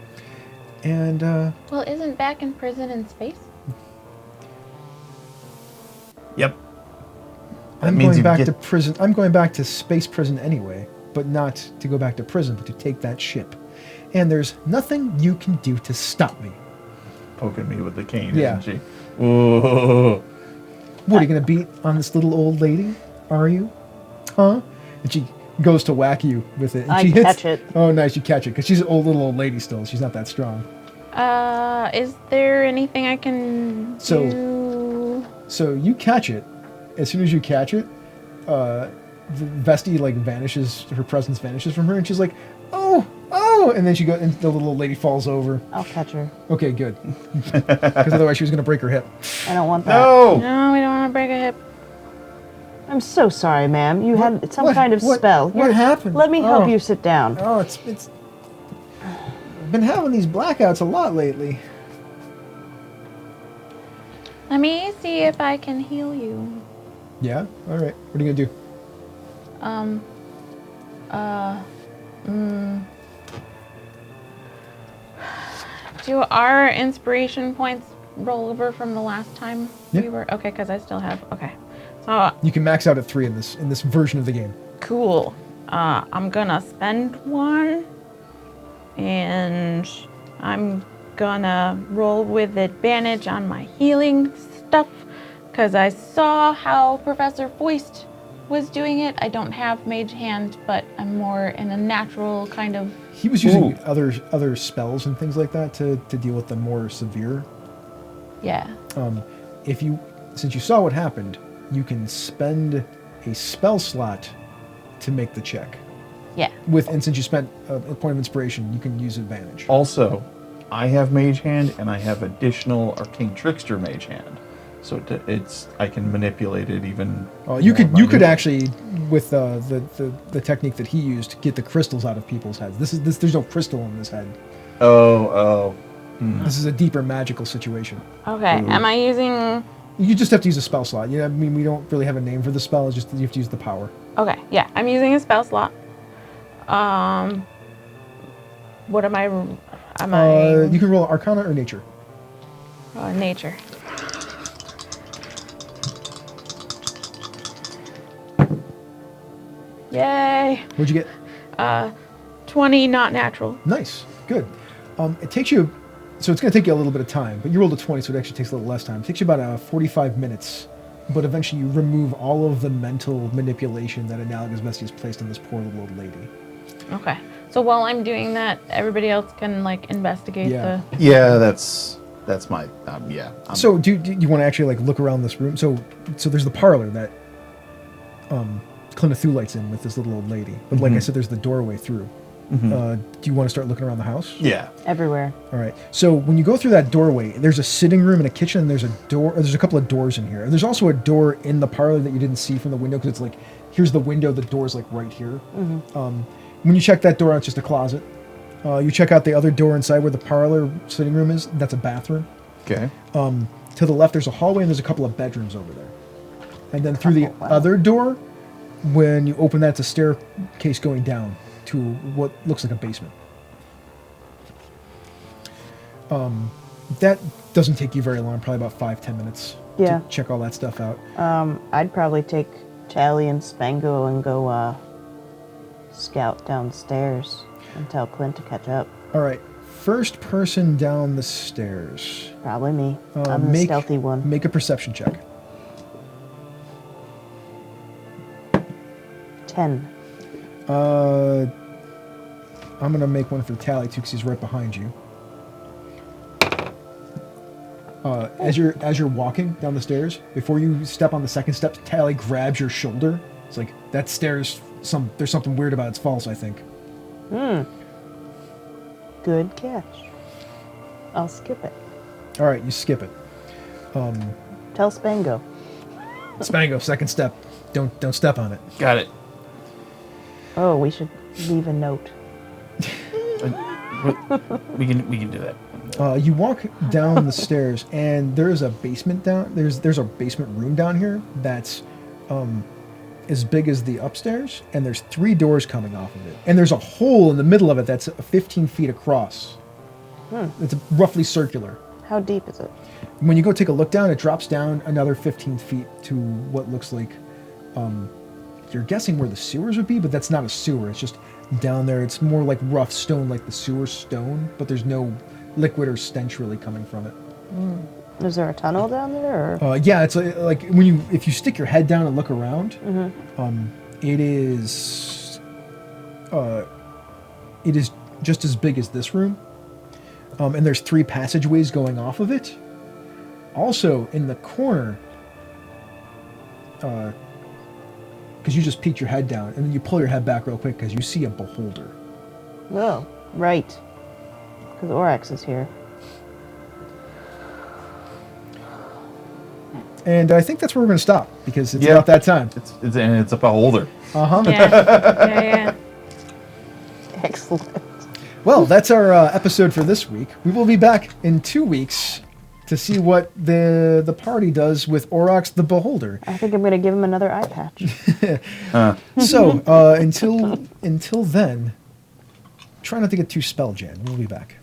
And, Well, isn't back in prison in space? Yep. I'm means going you back get- to prison. I'm going back to space prison anyway, but not to go back to prison, but to take that ship. And there's nothing you can do to stop me. Poking me with the cane, Yeah. isn't she? Ooh. What, are you going to beat on this little old lady? Are you? Huh? And she goes to whack you with it. And I she catch it. Oh, nice, you catch it. Because she's an little old lady still. She's not that strong. Is there anything I can So- do? So you catch it. As soon as you catch it, Vesti, like, vanishes. Her presence vanishes from her. And she's like, oh! And then and the little old lady falls over. I'll catch her. Okay, good. Because otherwise she was going to break her hip. I don't want that. No! No, we don't want to break a hip. I'm so sorry, ma'am. You had some what- kind of what- spell. what happened? Let me help Oh. you sit down. Oh, it's I've been having these blackouts a lot lately. Let me see if I can heal you. Yeah? All right. What are you going to do? Do our inspiration points roll over from the last time Yeah. we were? Okay, because I still have. Okay, so You can max out at 3 in this version of the game. cool. I'm gonna spend one, and I'm gonna roll with advantage on my healing stuff because I saw how Professor Foist was doing it. I don't have Mage Hand, but I'm more in a natural kind of. He was using Ooh. other spells and things like that to deal with the more severe. Yeah. Since you saw what happened, you can spend a spell slot to make the check. Yeah. And since you spent a point of inspiration, you can use advantage. Also, I have Mage Hand and I have additional Arcane Trickster Mage Hand. So I can manipulate it even. You could more minutely. actually, with the technique that he used, get the crystals out of people's heads. There's no crystal in this head. Oh. This is a deeper magical situation. Okay. Am I using? You just have to use a spell slot. I mean, we don't really have a name for the spell. It's just you have to use the power. Okay. Yeah, I'm using a spell slot. What am I? You can roll Arcana or Nature. Nature. Yay! What'd you get? 20, not natural. Nice. Good. It takes you, so it's going to take you a little bit of time, but you rolled a 20, so it actually takes a little less time. It takes you about 45 minutes, but eventually you remove all of the mental manipulation that Analogous Bestie has placed on this poor little old lady. Okay. So while I'm doing that, everybody else can like investigate Yeah. Yeah, that's my. Yeah. So do you want to actually like look around this room? So there's the parlor that Clint Thulight's in with this little old lady. But like I said, there's the doorway through. Do you want to start looking around the house? Yeah. Everywhere. All right. So when you go through that doorway, there's a sitting room and a kitchen. And there's a door. There's a couple of doors in here. And there's also a door in the parlor that you didn't see from the window because it's like, here's the window. The door's like right here. When you check that door out, it's just a closet. You check out the other door inside where the parlor sitting room is. That's a bathroom. Okay. To the left, there's a hallway and there's a couple of bedrooms over there. And then through the other door, when you open that, it's a staircase going down to what looks like a basement. That doesn't take you very long, probably about 5-10 minutes Yeah. to check all that stuff out. I'd probably take Tally and Spango and go scout downstairs and tell Clint to catch up. All right, first person down the stairs. Probably me. I'm the stealthy one. Make a perception check. 10. I'm gonna make one for Tally too, because he's right behind you. As you're walking down the stairs, before you step on the second step, Tally grabs your shoulder. It's like that stairs. There's something weird about it. It's false, I think. Good catch. I'll skip it. All right, you skip it. Tell Spango. Spango, second step. Don't step on it. Got it. Oh, we should leave a note. We can do that. You walk down the stairs, and there's a basement down. There's a basement room down here that's as big as the upstairs, and there's 3 doors coming off of it, and there's a hole in the middle of it that's 15 feet across. It's roughly circular. How deep is it? When you go take a look down, it drops down another 15 feet to what looks like, you're guessing where the sewers would be, but that's not a sewer. It's just down there. It's more like rough stone, like the sewer stone, but there's no liquid or stench really coming from it. Is there a tunnel down there? Or? Yeah, it's like if you stick your head down and look around, it is just as big as this room, and there's 3 passageways going off of it. Also, in the corner, because you just peeked your head down, and then you pull your head back real quick because you see a beholder. Oh, right. Because Orax is here. And I think that's where we're going to stop, because it's about that time. It's a beholder. Yeah. Excellent. Well, that's our episode for this week. We will be back in 2 weeks to see what the party does with Aurochs the Beholder. I think I'm going to give him another eye patch. So, until then, try not to get too spell jammed. We'll be back.